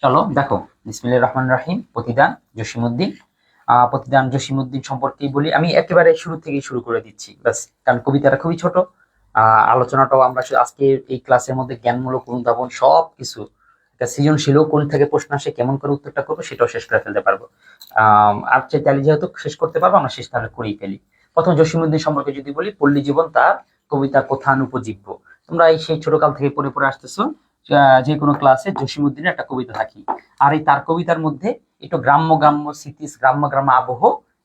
চলো দেখো, বিসমিল্লাহির রহমানির রহিম। প্রতিদান জসিমউদ্দিন। প্রতিদান জসিমউদ্দিন সম্পর্কেই বলি। আমি একেবারে শুরু থেকেই শুরু করে দিচ্ছি ব্যাস, কারণ কবিতাটা খুবই ছোট। আলোচনাটাও আমরা আজকে এই ক্লাসের মধ্যে জ্ঞানমূলক অনুধাবন সবকিছু, একটা সৃজনশীল কোন থেকে প্রশ্ন আসে কেমন করে উত্তরটা করবো সেটাও শেষ করে ফেলতে পারবো। আর তাহলে যেহেতু শেষ করতে পারবো, আমরা শেষ তাহলে করেই ফেলি। প্রথম জসিমউদ্দিন সম্পর্কে যদি বলি, পল্লী জীবন তার কবিতা কথানুপজীব্য। তোমরা এই সেই ছোটকাল থেকে পড়ে পড়ে আসতেছো, যে কোনো ক্লাসে জসিমউদ্দিনের একটা কবিতা থাকি। আর এই তার কবিতার মধ্যে একটু গ্রাম্য গ্রাম্য স্মৃতি, গ্রাম্য গ্রাম্য আবহ,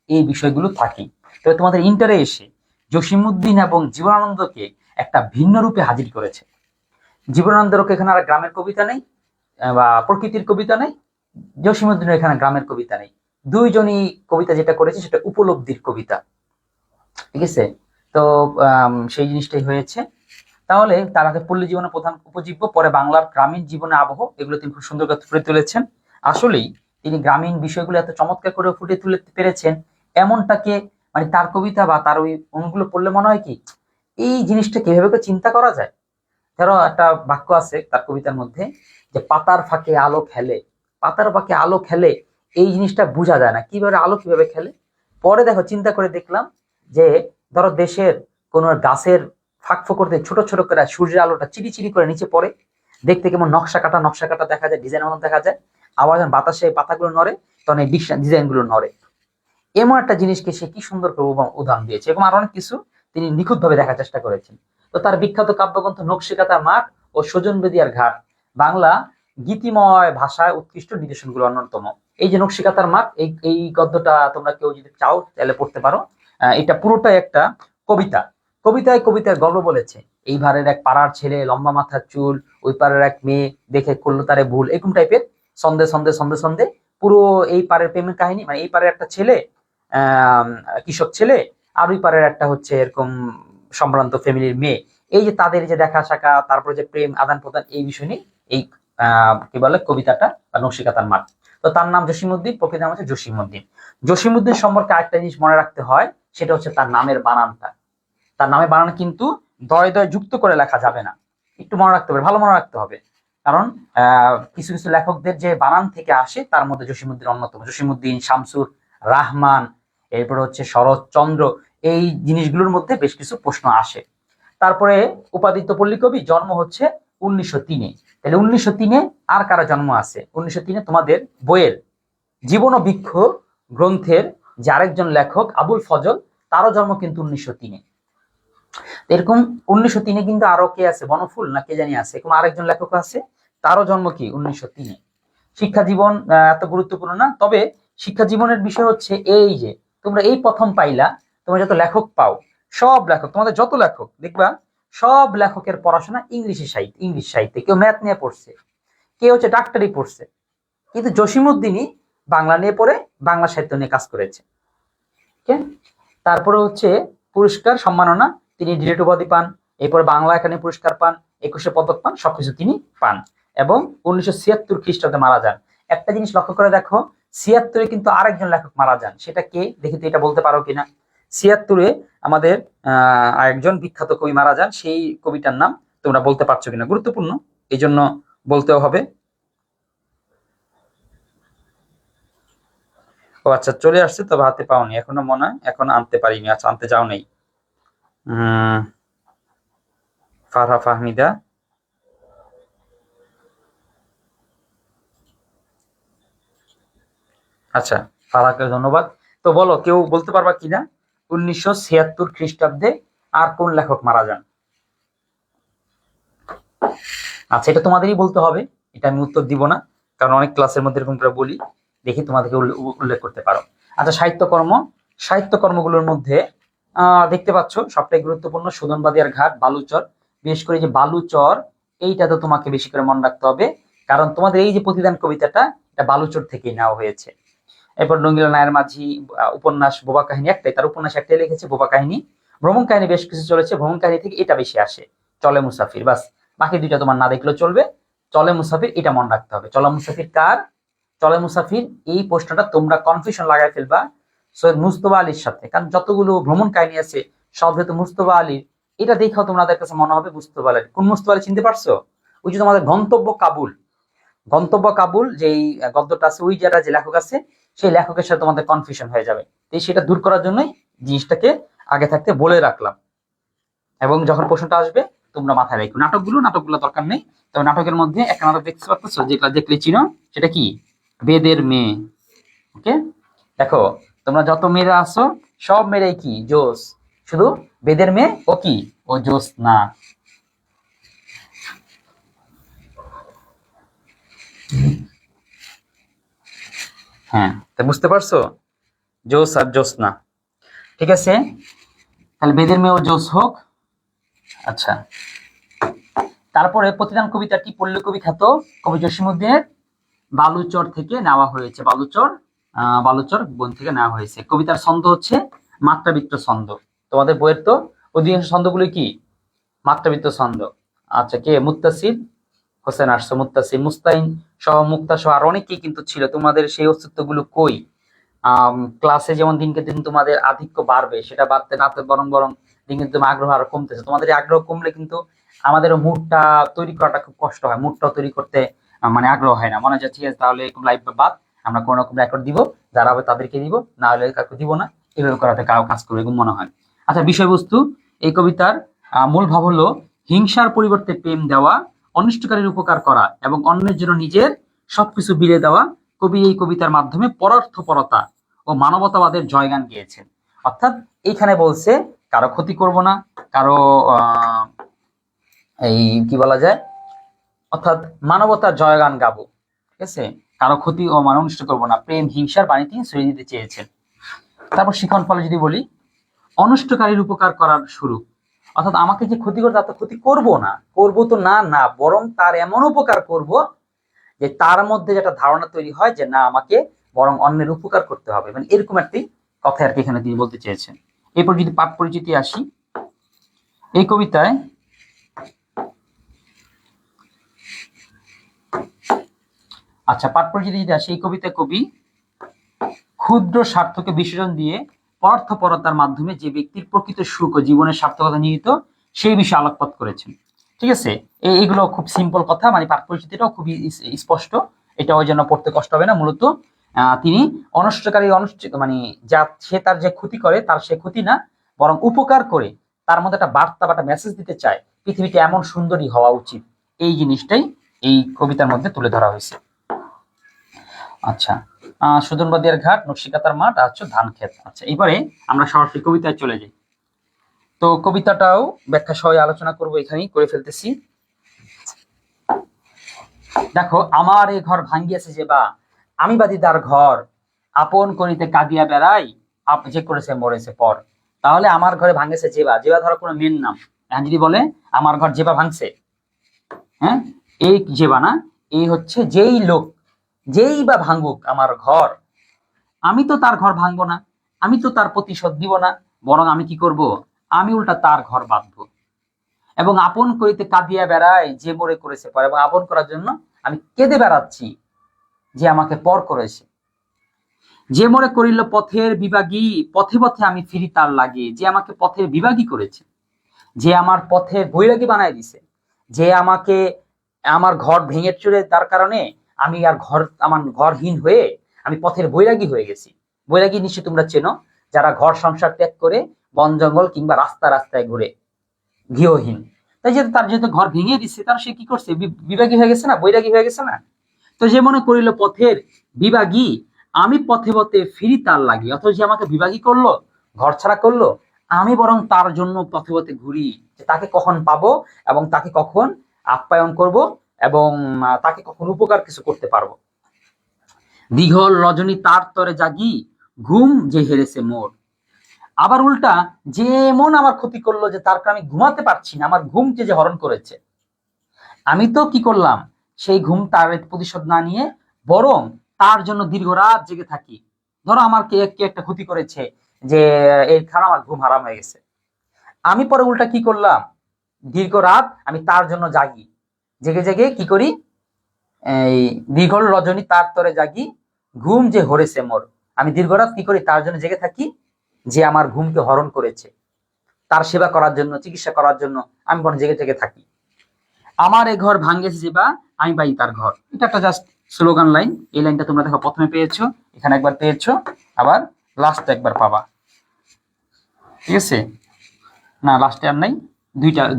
এই বিষয়গুলো থাকি। তবে তোমাদের ইন্টারে এসে জসিমউদ্দিন এবং জীবনানন্দকে একটা ভিন্ন রূপে হাজির করেছে। জীবনানন্দের এখানে আর গ্রামের কবিতা নেই, বা প্রকৃতির কবিতা নেই। জসিমউদ্দিনের এখানে গ্রামের কবিতা নেই। দুইজনই কবিতা যেটা করেছে সেটা উপলব্ধির কবিতা। ঠিক আছে? তো সেই জিনিসটাই হয়েছে। তাহলে তার আগে পল্লী জীবনের প্রধান উপজীব্য, পরে বাংলার গ্রামীণ জীবনে আবহ, এগুলো তিনি খুব সুন্দর করে ফুটে তুলেছেন। আসলেই তিনি গ্রামীণ বিষয়গুলো এত চমৎকার করে ফুটে তুলতে পেরেছেন, এমনটাকে মানে তার কবিতা বা তার ওই অনুগুলো পড়লে মনে হয় কি এই জিনিসটা কিভাবে করে চিন্তা করা যায়। ধরো একটা বাক্য আছে তার কবিতার মধ্যে, যে পাতার ফাঁকে আলো খেলে। পাতার ফাঁকে আলো খেলে, এই জিনিসটা বোঝা যায় না কিভাবে আলো কিভাবে খেলে। পরে দেখো, চিন্তা করে দেখলাম যে ধরো দেশের কোন গাছের ফাঁক ফোকরতে ছোট ছোট করে সূর্যের আলোটা চিরি চিরি করে নিচে পড়ে, দেখতে কেমন নকশা কাটা দেখা যায়, ডিজাইন মতো দেখা যায়। আবার যখন বাতাসে পাতাগুলো নড়ে, তখন এই ডিজাইন গুলো নড়ে। এমন একটা জিনিসকে সে কি সুন্দর করে উদাহরণ দিয়েছে, এবং আরো অনেক কিছু তিনি নিখুঁত ভাবে দেখার চেষ্টা করেছেন। তো তার বিখ্যাত কাব্যগ্রন্থ নকশিকাঁথার মাঠ ও সুজন বেদিয়ার ঘাট বাংলা গীতিময় ভাষায় উৎকৃষ্ট নিদর্শনগুলো অন্যতম। এই যে নকশিকাঁথার মাঠ, এই গদ্যটা তোমরা কেউ যদি চাও তাহলে পড়তে পারো। এটা পুরোটাই একটা কবিতা। কবিতায় কবিতার গল্প বলেছে। এই ভারের এক পাড়ার ছেলে, লম্বা মাথার চুল, ওই পাড়ার এক মেয়ে, দেখে করলো তারে ভুল, এরকম টাইপের সন্ধে সন্ধে সন্ধে সন্ধে পুরো এই পাড়ের প্রেমের কাহিনী। মানে এই পাড়ের একটা ছেলে, কৃষক ছেলে, আর ওই পারের একটা হচ্ছে এরকম সম্ভ্রান্ত ফ্যামিলির মেয়ে। এই যে তাদের যে দেখা সাক্ষা, তারপরে যে প্রেম আদান প্রদান, এই বিষয় নিয়ে এই কি বলে কবিতাটা বা নকশিকাঁথার মাঠ। তো তার নাম জসিমউদ্দিন, প্রকৃত নাম হচ্ছে জসিমউদ্দিন। জসিমউদ্দিন সম্পর্কে আরেকটা জিনিস মনে রাখতে হয়, সেটা হচ্ছে তার নামের বানানটা। তার নামের বানান কিন্তু দয় দয় যুক্ত করে লেখা যাবে না, একটু মনে রাখতে হবে, ভালো মনে রাখতে হবে। কারণ কিছু কিছু লেখকদের যে বানান থেকে আসে, তার মধ্যে জসিমউদ্দিন অন্যতম। জসিমউদ্দিন, শামসুর রাহমান, এরপর হচ্ছে শরৎচন্দ্র, এই জিনিসগুলোর মধ্যে বেশ কিছু প্রশ্ন আসে। তারপরে উপাদিত্য পল্লী কবি, জন্ম হচ্ছে 1903-এ। তাহলে 1903-এ আর কারা জন্ম আছে? 1903-এ তোমাদের বইয়ের জীবন ও বৃক্ষ গ্রন্থের যে আরেকজন লেখক আবুল ফজল, তারও জন্ম কিন্তু 1903-এ। এরকম 1903-এ কিন্তু আরো কে আছে, বনফুল না কে জানি আছে, এরকম আরেকজন লেখক আছে, তারও জন্ম কি 1903-এ। শিক্ষা জীবন এত গুরুত্বপূর্ণ না, তবে শিক্ষা জীবনের বিষয় হচ্ছে এই যে তোমরা এই প্রথম পাইলা, তোমরা যত লেখক পাও, সব লেখক, তোমাদের যত লেখক দেখবা, সব লেখকের পড়াশোনা ইংলিশ সাহিত্যে। কেউ ম্যাথ নিয়ে পড়ছে, কেউ হচ্ছে ডাক্তারি পড়ছে, কিন্তু জসিমউদ্দিনই বাংলা নিয়ে পড়ে বাংলা সাহিত্য নিয়ে কাজ করেছে। তারপরে হচ্ছে পুরস্কার সম্মাননা, তিনি ডিলেট উপাধি পান, এরপর বাংলা একাডেমি পুরস্কার পান, 21 পদক পান, সবকিছু তিনি পান, এবং 1976 খ্রিস্টাব্দে মারা যান। একটা জিনিস লক্ষ্য করে দেখো, 76-এ কিন্তু আরেকজন লেখক মারা যান, সেটা কে দেখি তো, এটা বলতে পারো কিনা। 76-এ আমাদের আরেকজন বিখ্যাত কবি মারা যান, সেই কবিটার নাম তোমরা বলতে পারছো কিনা, গুরুত্বপূর্ণ, এই জন্য বলতেও হবে। ও আচ্ছা, চলে আসছে, তবে হাতে পাওনি এখনো, মনে হয় এখন আনতে পারিনি। আচ্ছা, আনতে যাও নেই। ফারহা ফাহমিদা, আচ্ছা, ফারহাকে ধন্যবাদ। তো বলো, কেউ বলতে পারবা কিনা 1976 খ্রিস্টাব্দে আর কোন লেখক মারা যান? আচ্ছা, এটা তোমাদেরই বলতে হবে, এটা আমি উত্তর দিব না, কারণ অনেক ক্লাসের মধ্যে এরকম করে বলি, দেখি তোমাদেরকে উল্লেখ করতে পারো। আচ্ছা, সাহিত্যকর্মগুলোর মধ্যে দেখতে পাচ্ছ সবটাই গুরুত্বপূর্ণ, সুদনবাদিয়ার ঘাট, বালুচর। বিশেষ করে যে বালুচর, এইটা তো তোমাকে বেশি করে মনে রাখতে হবে, কারণ তোমাদের এই যে প্রতিদান কবিতাটা, এটা বালুচর থেকেই নেওয়া হয়েছে। এরপর রঙ্গিলা নায়ের মাঝি উপন্যাস বোবা কাহিনী একটাই, তার উপন্যাস একটাই লিখেছে, বোবা কাহিনী। ভ্রমণ কাহিনী বেশ কিছু চলেছে, ভ্রমণ কাহিনী থেকে এটা বেশি আসে, চলে মুসাফির। বাস, বাকি দুইটা তোমার না দেখলেও চলবে। চলে মুসাফির এটা মনে রাখতে হবে। চলে মুসাফির কার? চলে মুসাফির, এই প্রশ্নটা তোমরা কনফিউশন লাগাই ফেলবা সৈয়দ মুস্তফা আলীর সাথে, কারণ যতগুলো ভ্রমণ কাহিনী আছে সব যেহেতু মুস্তফা আলীর, এটা দেখাও তোমাদের কাছে মনে হবে মুস্তফা আলী। কোন মুস্তফা আলী চিনতে পারছো? ওই যে তোমাদের গন্তব্য কাবুল, গন্তব্য কাবুল যেই গদ্যটা আছে, ওই যেটা যে লেখক আছে সেই লেখকের সাথে তোমাদের কনফিউশন হয়ে যাবে। তো সেটা দূর করার জন্যই জিনিসটাকে আগে থাকতে বলে রাখলাম, এবং যখন প্রশ্নটা আসবে তোমরা মাথায় রাখো। নাটকগুলো দরকার নেই। তবে নাটকের মধ্যে একটা নাটক দেখতে পাচ্ছ, যেটা দেখলে চিনো, সেটা কি? বেদের মেয়ে। ওকে, দেখো তোমরা যত মেয়েরা আছো সব মেয়েরাই কি জোস, শুধু বেদের মেয়ে ও কি, ও জোস না। হ্যাঁ, তা বুঝতে পারছো, জোস আর জোস না। ঠিক আছে, তাহলে বেদের মেয়ে ও জোস হোক। আচ্ছা, তারপরে প্রতিদান কবিতাটি পল্লী কবি খ্যাত কবি জসীমউদ্দিনের বালুচর থেকে নেওয়া হয়েছে। বালুচর বন থেকে নেওয়া হয়েছে। কবিতার ছন্দ হচ্ছে মাত্রাবৃত্ত ছন্দ। তোমাদের বইয়ের তো অধিকাংশ ছন্দগুলি কি মাত্রাবৃত্ত ছন্দ। আচ্ছা, কে? মুত্তাসির হোসেন আসছো, মুত্তাসির, মুস্তাইন সহ, মুক্তা সহ আর অনেকেই কিন্তু ছিল। তোমাদের সেই অস্তিত্বগুলো কই? ক্লাসে যেমন দিনকে দিন তোমাদের আধিক্য বাড়বে, সেটা বাড়তে না বরং বরং দিনকে দিন তোমার আগ্রহ আরো কমতেছে। তোমাদের এই আগ্রহ কমলে কিন্তু আমাদের মুডটা তৈরি করাটা খুব কষ্ট হয়। মুডটা তৈরি করতে মানে আগ্রহ হয় না, মনে হয় ঠিক আছে তাহলে লাইভ বাদ, আমরা কোনো রকম রেকর্ড দিব, যারা হবে তাদেরকে দিব, না হলে কাউকে দিব না, এভাবে করাতে কাজ করবে এরকম মনে হয়। আচ্ছা, বিষয়বস্তু এই কবিতার মূল ভাব হলো হিংসার পরিবর্তে প্রেম দেওয়া, অনিষ্টকারীর উপকার করা এবং অন্যের জন্য নিজের সবকিছু বিলিয়ে দেওয়া। কবি এই কবিতার মাধ্যমে পরার্থপরতা ও মানবতাবাদের জয়গান গেয়েছেন। অর্থাৎ এইখানে বলছে কারো ক্ষতি করব না, কারো এই কি বলা যায়, অর্থাৎ মানবতার জয়গান গাবো। ঠিক আছে, কারো ক্ষতি ও মান অনিষ্ট করবো না, প্রেম হিংসার বাণী তিনি ছড়িয়ে দিতে চেয়েছেন। তারপর শিখন ফলে যদি বলি, অনষ্টকারীর উপকার করার শুরু। অর্থাৎ আমাকে যে ক্ষতি করে তার তো ক্ষতি করবো না, না বরং তার এমন উপকার করব যে তার মধ্যে যেটা ধারণা তৈরি হয় যে না, আমাকে বরং অন্যের উপকার করতে হবে, মানে এরকম একটি কথা আর কি এখানে তিনি বলতে চেয়েছেন। এরপর যদি পাঠ পরিচিতি আসি, এই কবিতায় পাঠ পরিচিতি যদি আসি, এই কবিতায় কবি ক্ষুদ্র স্বার্থকে বিসর্জন দিয়ে পরার্থপরতার মাধ্যমে যে ব্যক্তির প্রকৃত সুখ ও জীবনের সার্থকতা নিহিত সেই বিষয়ে আলোকপাত করেছেন। ঠিক আছে, এইগুলো খুব সিম্পল কথা, মানে পাঠ পরিচিতিটাও খুবই স্পষ্ট, এটাও যেন পড়তে কষ্ট হবে না। মূলত তিনি অনষ্টকারী মানে সে তার যে ক্ষতি করে তার সে ক্ষতি না, বরং উপকার করে তার মধ্যে একটা বার্তা বা একটা মেসেজ দিতে চায়, পৃথিবীটা এমন সুন্দরী হওয়া উচিত। এই জিনিসটাই এই কবিতার মধ্যে তুলে ধরা হয়েছে। আচ্ছা, সুজন বাদিয়ার ঘাট, নকশিকাতার মাঠ আর হচ্ছে ধান ক্ষেত। আচ্ছা, এবারে আমরা সরাসরি কবিতায় চলে যাই। তো কবিতাটাও ব্যাখ্যা সহ আলোচনা করব, এখানেই করে ফেলতেছি। দেখো, আমার এই ঘর ভাঙ্গিয়েছে যে বা, আমি বাদি তার ঘর, আপন করিতে কাঁদিয়া বেড়াই, যে করেছে মরেছে পর। তাহলে আমার ঘরে ভাঙেছে জেবা, জেবা ধরো কোনো মেন নাম। এখন যদি বলে আমার ঘর জেবা ভাঙছে, হ্যাঁ, এই জেবা না, এই হচ্ছে যেই লোক, যেই বা ভাঙুক আমার ঘর, আমি তো তার ঘর ভাঙবো না, আমি তো তার প্রতিশোধ দিব না, বরং আমি কি করব, আমি উল্টা তার ঘর বাঁধবো। এবং আপন করিতে কাঁদিয়া বেড়ায়, যে মরে করেছে পর, এবং আপন করার জন্য আমি কেঁদে বেড়াচ্ছি যে আমাকে পর করেছে। যে মরে করিল পথের বিভাগী, পথে পথে আমি ফিরি তার লাগে, যে আমাকে পথের বিভাগী করেছে, যে আমার পথে বৈরাগী বানায় দিছে, যে আমাকে আমার ঘর ভেঙে চুরে তার কারণে আমি আর আমার ঘরহীন হয়ে আমি পথের বৈরাগী হয়ে গেছি। বৈরাগী নিশ্চয় তোমরা চেনো, যারা ঘর সংসার ত্যাগ করে বন জঙ্গল কিংবা রাস্তায় ঘুরে গৃহহীন। তাই তার যেহেতু ঘর ভেঙে দিচ্ছে, তার সে কি করছে, বিভাগী হয়ে গেছে না, বৈরাগী হয়ে গেছে না। তো যে মনে করিল পথের বিভাগী, আমি পথে পথে ফিরি তার লাগি। অথচ যে আমাকে বিভাগী করলো, ঘর ছাড়া করলো, আমি বরং তার জন্য পথে পথে ঘুরি, যে তাকে কখন পাবো এবং তাকে কখন আপ্যায়ন করব এবং তাকে কখন উপকার কিছু করতে পারবো। দীঘল রজনী তার তরে জাগি, ঘুম যে হেরেছে মোর। আবার উল্টা, যে এমন আমার ক্ষতি করলো যে তার কারণে আমি ঘুমাতে পারছি না, আমার ঘুমকে যে হরণ করেছে, আমি তো কি করলাম, সেই ঘুম তার প্রতিশোধ না নিয়ে বরং তার জন্য দীর্ঘ রাত জেগে থাকি। ধরো আমার কে একটা ক্ষতি করেছে, যে এর কারণে আমার ঘুম হারাম হয়ে গেছে, আমি পরে উল্টা কি করলাম, দীর্ঘ রাত আমি তার জন্য জাগি, জেগে জেগে কি করি, এই দীঘল রজনী তার তরে জাগি, ঘুম যে হরেছে মোর। আমি দীর্ঘ রাত কি করি, তার জন্য জেগে থাকি, যে আমার ঘুমকে হরণ করেছে, তার সেবা করার জন্য, চিকিৎসা করার জন্য আমি বরং জেগে জেগে থাকি। আমার এ ঘর ভাঙ্গেছে যে বা, আমি পাই তার ঘর। এটা একটা জাস্ট স্লোগান লাইন। এই লাইনটা তোমরা দেখো প্রথমে পেয়েছো, এখানে একবার পেয়েছো, আবার লাস্টে একবার পাবা। ঠিক আছে, না লাস্টে আর নাই,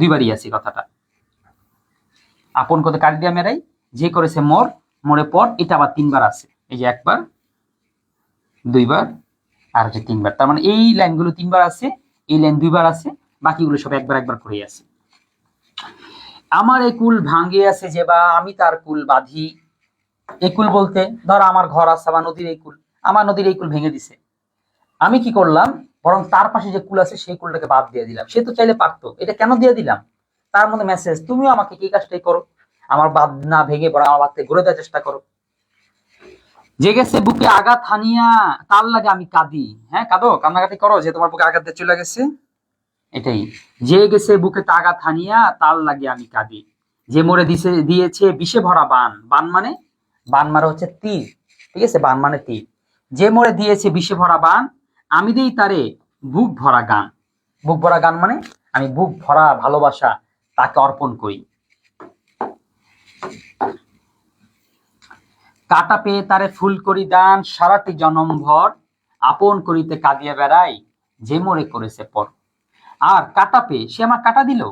দুইবারই আছে কথাটা। আপন কত কাটি দিয়া মেরাই, যে করেছে মোর, মোরে পর, এটা আবার 3বার আছে। এই যে 1বার, 2বার, আর হচ্ছে 3বার। তার মানে এই লাইনগুলো 3বার আছে, এই লাইন 2বার আছে, বাকিগুলো সব একবার একবার করেই আছে। আমার এই কুল ভাঙ্গে আছে যে বা আমি তার কুল বাঁধি। এই কুল বলতে ধরো আমার ঘর আছে বা নদীর এই কুল, আমার নদীর এই কুল ভেঙে দিছে, আমি কি করলাম, বরং তার পাশে যে কুল আছে সেই কুলটাকে বাদ দিয়ে দিলাম। সে তো চাইলে পারতো, এটা কেন দিয়ে দিলাম, তার মধ্যে মেসেজ, তুমিও আমাকে কি কাজটাই করো, আমার বাদ না ভেঙে বরং আমার বাদ থেকে ঘুরে দেওয়ার চেষ্টা করো। জেগেছে বুকে আঘাত হানিয়া, তার লাগে আমি কাঁদি। হ্যাঁ, কাঁদো, কান্নাকাটি করো যে তোমার বুকে আঘাত দিয়ে চলে গেছে। এটাই, যে গেছে বুকে আঘাত হানিয়া, তার লাগে আমি কাঁদি। যে মরে দিয়েছে বিষে ভরা বান, বান মানে হচ্ছে তীর। ঠিক আছে, বান মানে তীর। যে মরে দিয়েছে বিষে ভরা বান, আমি দেই তারে বুক ভরা গান। বুক ভরা গান মানে আমি বুক ভরা ভালোবাসা তাকে অর্পণ করি। কাটা পেয়ে তারে ফুল করি দান, সারাটি জনম ভর আপন করিতে কাঁদিয়া বেড়াই, যে মরে করেছে পর। আর কাটা পেয়ে সে আমার কাটা দিল,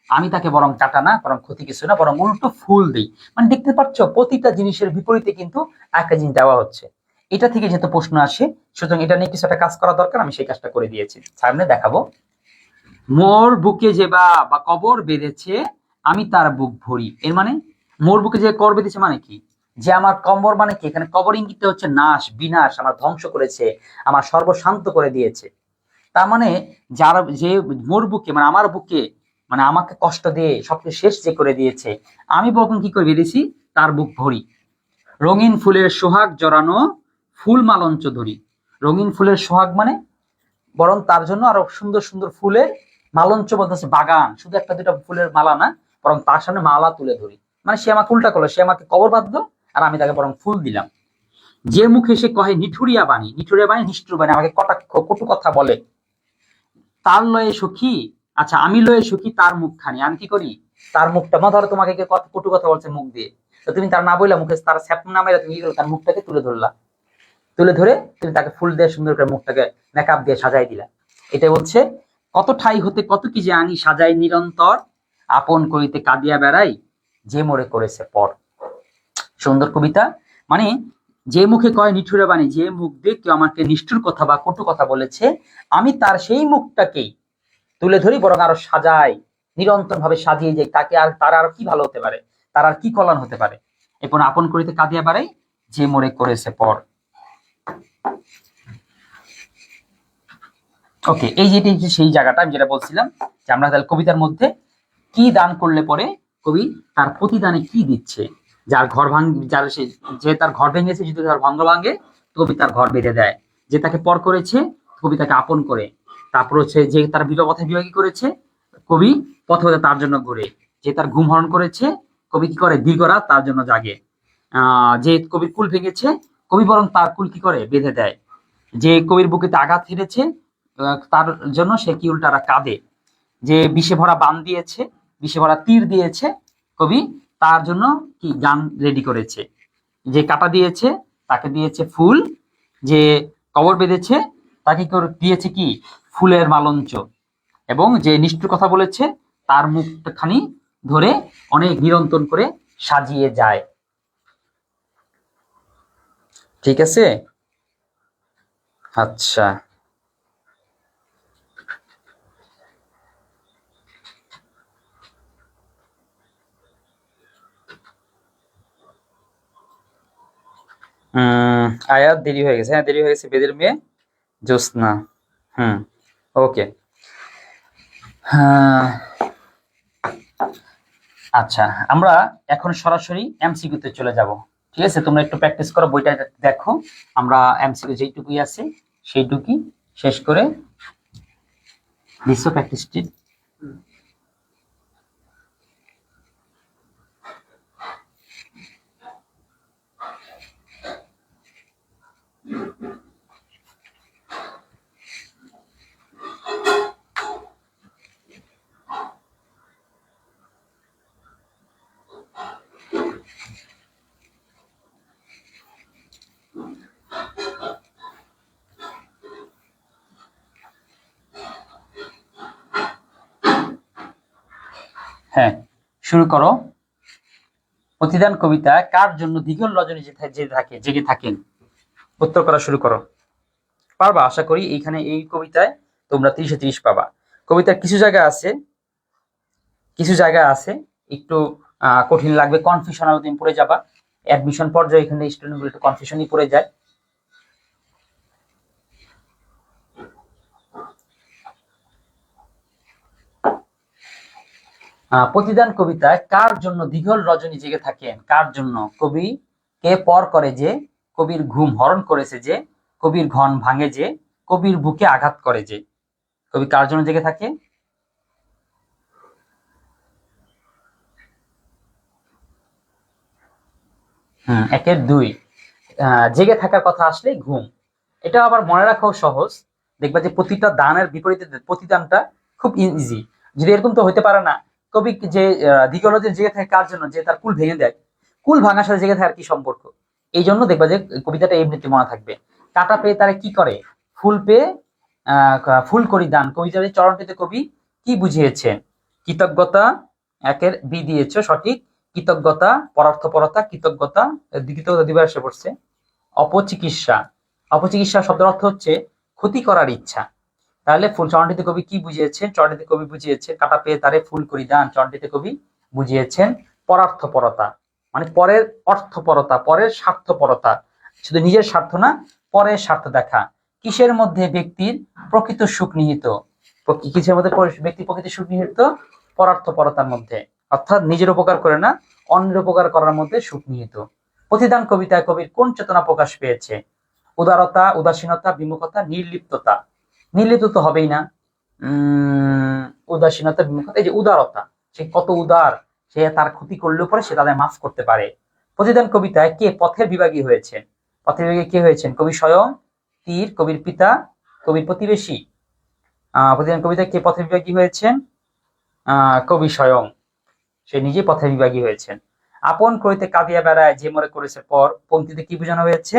আমি তাকে বরং কাটা না, বরং ক্ষতি কিছু না, বরং উল্টো ফুল দিই। মানে দেখতে পাচ্ছ, প্রতিটা জিনিসের বিপরীতে কিন্তু একটা জিনিস দেওয়া হচ্ছে। এটা থেকে যেহেতু প্রশ্ন আসে, সুতরাং এটা নিয়ে কিছু একটা কাজ করা দরকার, আমি সেই কাজটা করে দিয়েছি, সামনে দেখাবো। মোর বুকে যে বা কবর বেঁধেছে, আমি তার বুক ভরি। এর মানে মোর বুকে যে কবর বেঁধেছে মানে কি, যে আমার কবর মানে কি, এখানে কবর ইঙ্গিত হচ্ছে নাশ, বিনাশ, আমার ধ্বংস করেছে, আমার সর্বশান্ত করে দিয়েছে। তার মানে যারা, যে মোর বুকে মানে আমার বুকে, মানে আমাকে কষ্ট দিয়ে সবকিছু শেষ যে করে দিয়েছে, আমি বরং কি করে বেঁধেছি, তার বুক ভরি। রঙিন ফুলের সোহাগ জড়ানো, ফুল মালঞ্চ ধরি। রঙিন ফুলের সোহাগ মানে বরং তার জন্য আরো সুন্দর সুন্দর ফুলের মালঞ্চ বলতেছে বাগান, শুধু একটা দুটা ফুলের মালা না, বরং তার সামনে মালা তুলে ধরি। মানে সে আমাকে উল্টা করলো, সে আমাকে কবর বাঁধলো, আর আমি তাকে বরং ফুল দিলাম। যে মুখে সে কহে নিঠুরিয়া বাণী, নিঠুরিয়া বাণী নিষ্ঠুর বাণী, আমাকে কটাক্ষ কটু কথা বলে, তার লয়ে সখী, আচ্ছা আমি লয়ে সখী তার মুখখানি, আমি কি করি, তার মুখটা, ধরো তোমাকে কেউ কটু কথা বলছে মুখ দিয়ে, তো তুমি তার না বললা, মুখে তার স্যাপ না মেরে তুমি কি করলে, তার মুখটাকে তুলে ধরলা, তুলে ধরে তুমি তাকে ফুল দিয়ে সুন্দর করে মুখটাকে মেকআপ দিয়ে সাজাই দিলা। এটা বলছে, কত ঠাই হতে কত কি যে আনি সাজাই নিরন্তর, আপন করিতে কাঁদিয়া বেড়াই, যে মোরে করেছে পর। সুন্দর কবিতা। মানে যে মুখে কয় নিঠুরে বাণী, যে মুখ দিয়ে কেউ আমাকে নিষ্ঠুর কথা বা কটু কথা বলেছে, আমি তার সেই মুখটাকেই তুলে ধরি, বরং আরো সাজাই, নিরন্তর ভাবে সাজিয়ে যাই, তাকে আর তার আর কি ভালো হতে পারে, তার আর কি কল্যাণ হতে পারে। এরপর আপন করিতে কাঁদিয়া বেড়াই, যে মোরে করেছে পর। ওকে, এই যেটি সেই জায়গাটা আমি যেটা বলছিলাম, যে আমরা তাহলে কবিতার মধ্যে কি দান করলে পরে কবি তার প্রতিদানে কি দিচ্ছে। যার ঘর যার যে তার ঘর ভেঙেছে, যদি তার ভঙ্গ ভাঙে, কবি তার ঘর বেঁধে দেয়। যে তাকে পর করেছে, কবি তাকে আপন করে। তারপর হচ্ছে যে তার পথে বিভাগী করেছে, কবি পথে পথে তার জন্য ঘুরে। যে তার ঘুম হরণ করেছে, কবি কি করে, দীর্ঘরাত তার জন্য জাগে। যে কবির কুল ভেঙেছে, কবি বরং তার কুল কি করে, বেঁধে দেয়। যে কবির বুকেতে আঘাত হেরেছে, তার জন্য সে কি উল্টারা কাঁদে। যে বিষে ভরা বান দিয়েছে, বিষে ভরা তীর দিয়েছে, কবি তার জন্য কি গান রেডি করেছে। যে কাটা দিয়েছে তাকে দিয়েছে ফুল, যে কবর বেঁধেছে তাকে দিয়েছে কি, ফুলের মালঞ্চ, এবং যে নিষ্ঠুর কথা বলেছে তার মুখখানি ধরে অনেক নিরন্তর করে সাজিয়ে যায়। ঠিক আছে, আচ্ছা। আয়াত দেরি হয়ে গেছে, হ্যাঁ দেরি হয়ে গেছে, বেদের মেয়ে জ্যোৎস্না। ওকে। হ্যাঁ, আচ্ছা, আমরা এখন সরাসরি এমসিকিউ তে চলে যাব। ঠিক আছে, তোমরা একটু প্র্যাকটিস করো, বইটা দেখো। আমরা এমসিকিউ যেটুকুই আছে সেইটুকুই শেষ করে দিচ্ছ প্র্যাকটিসটি। হ্যাঁ, শুরু করো। প্রতিদান কবিতা কার জন্য দিগল রজনী জেগে থাকেন? উত্তর করা শুরু করো। পারবা আশা করি। এইখানে এই কবিতায় তোমরা 30-এ 30 পাবা। কবিতার কিছু জায়গা আছে একটু কঠিন লাগবে, কনফিউশনাল তুমি পড়ে যাবা। অ্যাডমিশন পর্যায়ে এখানে স্টুডেন্টগুলো একটু কনফিউশনই পড়ে যায়। প্রতিদান কবিতায় কার জন্য দিগল রজনী জেগে থাকেন? কার জন্য? কবি কে পর করে যে, কবির ঘুম হরণ করেছে যে, কবির ঘন ভাঙে যে, কবির বুকে আঘাত করে যে। কবি কার জন্য জেগে থাকে? একের দুই। জেগে থাকার কথা আসলে ঘুম। এটা আবার মনে রাখাও সহজ। দেখবা যে প্রতিটা দানের বিপরীতে প্রতিদানটা খুব ইজি। যদি এরকম তো হতে পারে না, কবি যে দিগলজের জেগে থাকে কার জন্য? যে তার কুল ভেঙে দেয়। কুল ভাঙার সাথে জেগে থাকার কি সম্পর্ক? এই জন্য দেখবা যে কবিতাটা এমনিতে মনে থাকবে। কাটা পেয়ে তারা কি করে? ফুল পেয়ে ফুল করি দান। কবিতার চরণটিতে কবি কি বুঝিয়েছেন? কৃতজ্ঞতা। একের বি দিয়েছ সঠিক। কৃতজ্ঞতা, পরার্থপরতা, কৃতজ্ঞতা, কৃতজ্ঞতা দিবস এসে পড়ছে। অপচিকিৎসা। অপচিকিৎসা শব্দের অর্থ হচ্ছে ক্ষতি করার ইচ্ছা। তাহলে ফুল চরণটিতে কবি কি বুঝিয়েছেন? চরণটিতে কবি বুঝিয়েছেন কাটা পেয়ে তারে ফুল করি দান। চরণটিতে কবি বুঝিয়েছেন পরার্থপরতা, মানে পরের অর্থপরতা, পরের স্বার্থপরতা। শুধু নিজের স্বার্থ না, পরের স্বার্থ দেখা। কিসের মধ্যে ব্যক্তির প্রকৃত সুখ নিহিত? কিসের মধ্যে ব্যক্তির প্রকৃত সুখ নিহিত? পরার্থপরতার মধ্যে। অর্থাৎ নিজের উপকার করে না, অন্যের উপকার করার মধ্যে সুখ নিহিত। প্রতিদান কবিতায় কবির কোন চেতনা প্রকাশ পেয়েছে? উদারতা, উদাসীনতা, বিমুখতা, নির্লিপ্ততা। নির্লিপ্ত তো হবেই না। উদাসীনতা, বিমুখতা। এই যে উদারতা, সে কত উদার, সে তার ক্ষতি করলেও পরে সে তাদের মাফ করতে পারে। প্রতিদান কবিতায় কে পথের বিভাগী হয়েছেন? পথের বিভাগী কে হয়েছেন? কবি স্বয়ং, তীর, কবির পিতা, কবির প্রতিবেশী। প্রতিদান কবিতায় কে পথের বিভাগী হয়েছেন? কবি স্বয়ং, সে নিজে পথের বিভাগী হয়েছেন। আপন করিতে কাঁদিয়া বেড়ায় যে মরে করেছে পর। পংক্তিতে কি বোঝানো হয়েছে?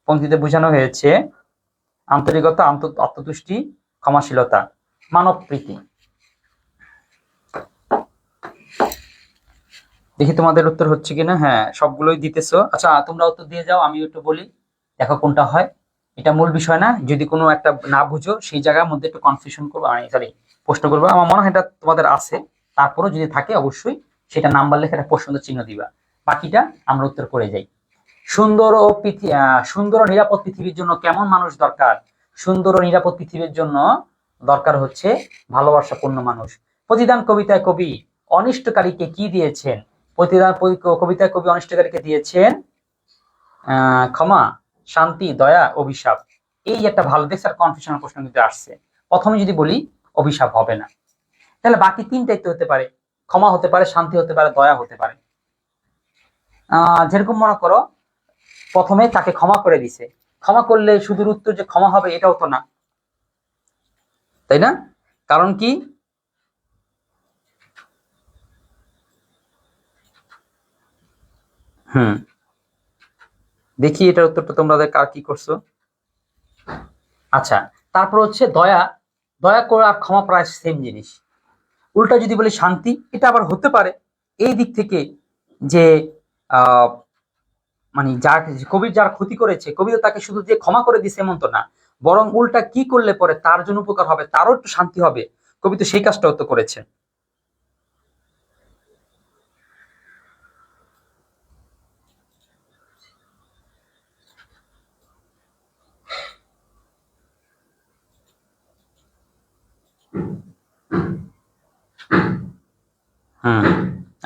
পংক্তিতে বোঝানো হয়েছে আন্তরিকতা, আত্মতুষ্টি, ক্ষমাশীলতা, মানব প্রীতি। দেখি তোমাদের উত্তর হচ্ছে কিনা। হ্যাঁ, সবগুলোই দিতেছো। আচ্ছা, তোমরা উত্তর দিয়ে যাও, আমি একটু বলি, দেখো কোনটা হয়। এটা মূল বিষয় না, যদি কোনো একটা না বুঝো সেই জায়গার মধ্যে একটু কনফিউশন করবো, সরি প্রশ্ন করবো। আমার মনে হয় এটা তোমাদের আছে, তারপরও যদি থাকে অবশ্যই সেটা নাম্বার লেখে একটা প্রশ্ন চিহ্ন দিবা। বাকিটা আমরা উত্তর করে যাই। সুন্দর ও নিরাপদ পৃথিবীর জন্য কেমন মানুষ দরকার? সুন্দর ও নিরাপদ পৃথিবীর জন্য দরকার হচ্ছে ভালোবাসাপূর্ণ মানুষ। প্রতিদান কবিতায় কবি অনিষ্টকারীকে কি দিয়েছেন? প্রতিদান কবিতায় কবি অনিষ্টকারীকে দিয়েছেন ক্ষমা, শান্তি, দয়া, অভিশাপ। এই একটা ভালো দেখছে কনফিউশনাল প্রশ্ন কিন্তু আসছে। প্রথমে যদি বলি অভিশাপ হবে না, তাহলে বাকি তিনটাই তো হতে পারে। ক্ষমা হতে পারে, শান্তি হতে পারে, দয়া হতে পারে। যেরকম মনে করো প্রথমে তাকে ক্ষমা করে দিছে, ক্ষমা করলে শুধুর উত্তর যে ক্ষমা হবে এটাও তো না, তাই না? কারণ কি? দেখি এটার উত্তরটা তোমরা কার কি করছো। আচ্ছা, তারপর হচ্ছে দয়া। দয়া করা আর ক্ষমা প্রায় সেম জিনিস। উল্টা যদি বলি শান্তি, এটা আবার হতে পারে এই দিক থেকে যে মানে কবির যার ক্ষতি করেছে, কবি তো তাকে শুধু যে ক্ষমা করে দিছে এমন তো না, বরং উল্টা কি করলে পরে তার জন্য উপকার হবে, তারও একটু শান্তি হবে, কবি তো সেই কাজটাও তো করেছে।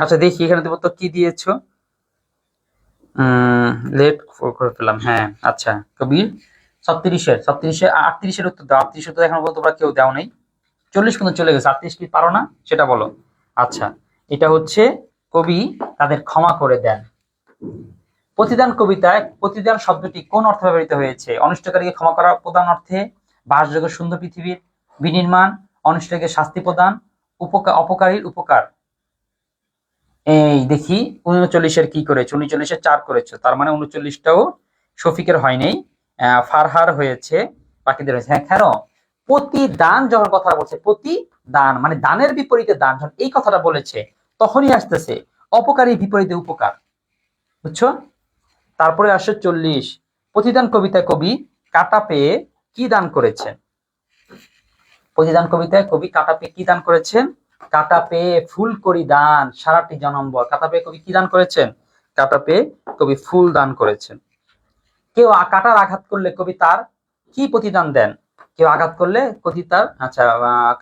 আচ্ছা দেখি এখানে দেবো তো কি দিয়েছ। লেট করে ফেলাম। হ্যাঁ, আচ্ছা, কবির 38-এর উত্তর দাও। 38 উত্তর এখন তোমরা কেউ দাও নাই। 40 পর্যন্ত চলে গেছে, 38 কি পারো না সেটা বলো। আচ্ছা, এটা হচ্ছে কবি তাদের ক্ষমা করে দেন। প্রতিদান কবিতায় প্রতিদান শব্দটি কোন অর্থে ব্যবহৃত হয়েছে? অনিষ্টকারীকে ক্ষমা করা প্রদান অর্থে, বাসযোগ্য সুন্দর পৃথিবীর বিনির্মাণ, অনিষ্টকে শাস্তি প্রদান, অপকারীর উপকার। এই দেখি 39-এর কি করেছে? 39-এর 4 করেছো, তার মানে 39টাও শফিকের হয় নাই, ফারহার হয়েছে, বাকিদের হয়েছে। হ্যাঁ, কেন? প্রতিদান যখন কথা বলছে, প্রতিদান মানে দানের বিপরীতে দান, যখন এই কথাটা বলেছে তখনই আসতেছে অপকারী বিপরীতে উপকার, বুঝছো? তারপরে আসে 40, প্রতিদান কবিতায় কবি কাটা পেয়ে কি দান করেছেন? প্রতিদান কবিতায় কবি কাটা পেয়ে কি দান করেছেন? কাটা পেয়ে ফুল করি দান সারাটি জনম্বর। কাটা পেয়ে কবি কি দান করেছেন? কাটা পেয়ে কবি ফুল দান করেছেন। কেউ কাটার আঘাত করলে কবি তার কি প্রতিদান দেন? কেউ আঘাত করলে কবি তার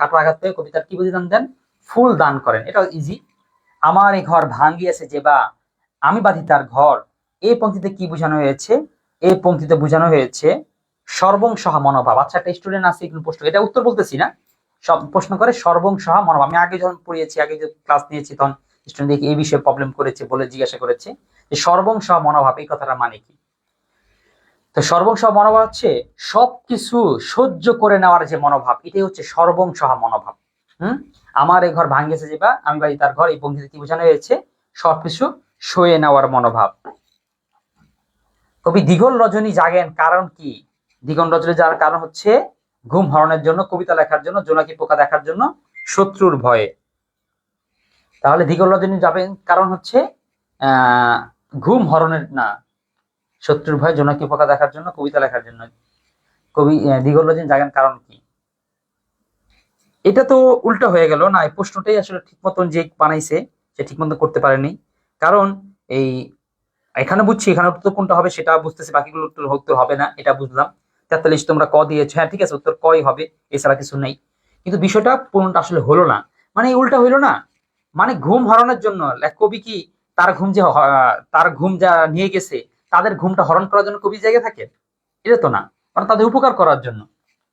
কাটার আঘাত পেয়ে কবি তার কি প্রতিদান দেন? ফুল দান করেন। এটা ইজি। আমার এই ঘর ভাঙ্গিয়েছে যে বা আমি বাঁধি তার ঘর, এই পংক্তিতে কি বোঝানো হয়েছে? এই পংক্তিতে বোঝানো হয়েছে সর্বংসহা মনোভাব। আচ্ছা, একটা স্টুডেন্ট আছে এগুলো প্রশ্ন, এটা উত্তর বলতেছি না, সব প্রশ্ন করে সর্বংসহা মনোভাব। আমি আগে যখন পড়িয়েছি, আগে যে ক্লাস নিয়েছি, তখন স্টুডেন্ট দেখি এই বিষয়ে প্রবলেম করেছে বলে জিজ্ঞাসা করেছে যে সর্বংসহা মনোভাব এই কথাটা মানে কি। তো সর্বংসহা মনোভাব হচ্ছে সবকিছু সহ্য করে নেওয়ার যে মনোভাব, এটাই হচ্ছে সর্বংসহা মনোভাব। আমার এই ঘর ভাঙ্গেছে যে বা আমি বাড়ি তার ঘর, এই পংক্তিতে কি বোঝানো হয়েছে? সবকিছু সয়ে নেওয়ার মনোভাব। কবি দীঘল রজনী জাগেন কারণ কি? দীঘল রজনী যার কারণ হচ্ছে ঘুম হরণের জন্য, কবিতা লেখার জন্য, জোনাকি পোকা দেখার জন্য, শত্রুর ভয়ে। তাহলে দীঘল রজনী যাবেন কারণ হচ্ছে ঘুম হরণের না, শত্রুর ভয়ে, জোনাকি পোকা দেখার জন্য, কবিতা লেখার জন্য। কবি দীঘল রজনী জাগেন কারণ কি? এটা তো উল্টা হয়ে গেল না, এই প্রশ্নটাই আসলে ঠিক মতন যে বানাইছে সে ঠিক মতন করতে পারেনি। কারণ এই এখানে বুঝছি, এখানে উত্তর কোনটা হবে সেটা বুঝতেছি, বাকিগুলো উত্তর হবে না এটা বুঝলাম। 43 তোমরা ক দিয়েছো, হ্যাঁ ঠিক আছে, উত্তর কই হবে, এছাড়া কিছু নেই। কিন্তু বিষয়টা পূর্ণটা আসলে হলো না, মানে উল্টা হইলো না। মানে ঘুম হরণের জন্য কবি কি তার ঘুম যা নিয়ে গেছে তাদের ঘুমটা হরণ করার জন্য কবি জেগে থাকে? এটা তো না, মানে তাদের উপকার করার জন্য।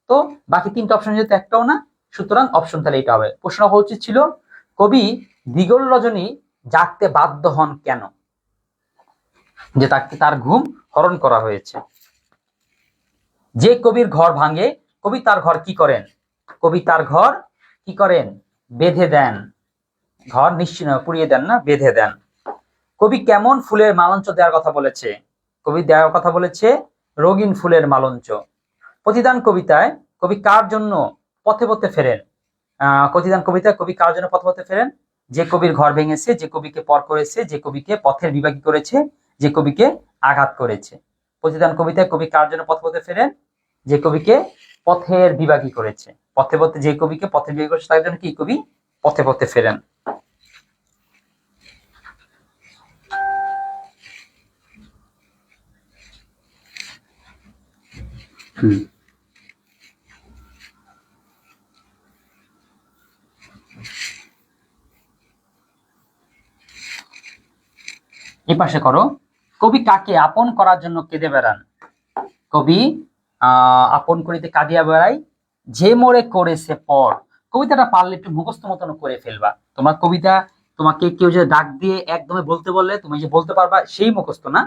তো বাকি তিনটা অপশন যেহেতু একটাও না, সুতরাং অপশন তাহলে এটা হবে। প্রশ্ন হওয়া উচিত ছিল কবি দিগল রজনী জাগতে বাধ্য হন কেন? যে তার ঘুম হরণ করা হয়েছে। যে কবির ঘর ভাঙে কবি তার ঘর কি করেন? কবি তার ঘর কি করেন? বেঁধে দেন। ঘর নিশ্চিন্ত পুড়িয়ে দেন না, বেঁধে দেন। কবি কেমন ফুলের মালঞ্চ দেওয়ার কথা বলেছে? কবি দেওয়ার কথা বলেছে রঙিন ফুলের মালঞ্চ। প্রতিদান কবিতায় কবি কার জন্য পথে পথে ফেরেন? প্রতিদান কবিতায় কবি কার জন্য পথে পথে ফেরেন? যে কবির ঘর ভেঙেছে, যে কবিকে পর করেছে, যে কবিকে পথের বিভাগী করেছে, যে কবিকে আঘাত করেছে। প্রতিদান কবিতায় কবি কার জন্য পথে পথে ফেরেন? যে কবিকে পথের বিভাগী করেছে। পথে পথে যে কবিকে পথের বিভাগী করেছে তার জন্য কি কবি পথে পথে ফেরেন। এ পাশে করো, কবি কাকে আপন করার জন্য কেঁদে বেড়ান? কবি আপন করিতে কাঁদিয়া বেড়াই যে মোরে করেছে পর। কবিতাটা পারলে একটু মুখস্থ মতন করে ফেলবা। তোমার কবিতা তোমাকে কেউ যে ডাক দিয়ে একদমে বলতে বললে তুমি যে বলতে পারবা সেই মুখস্থ না,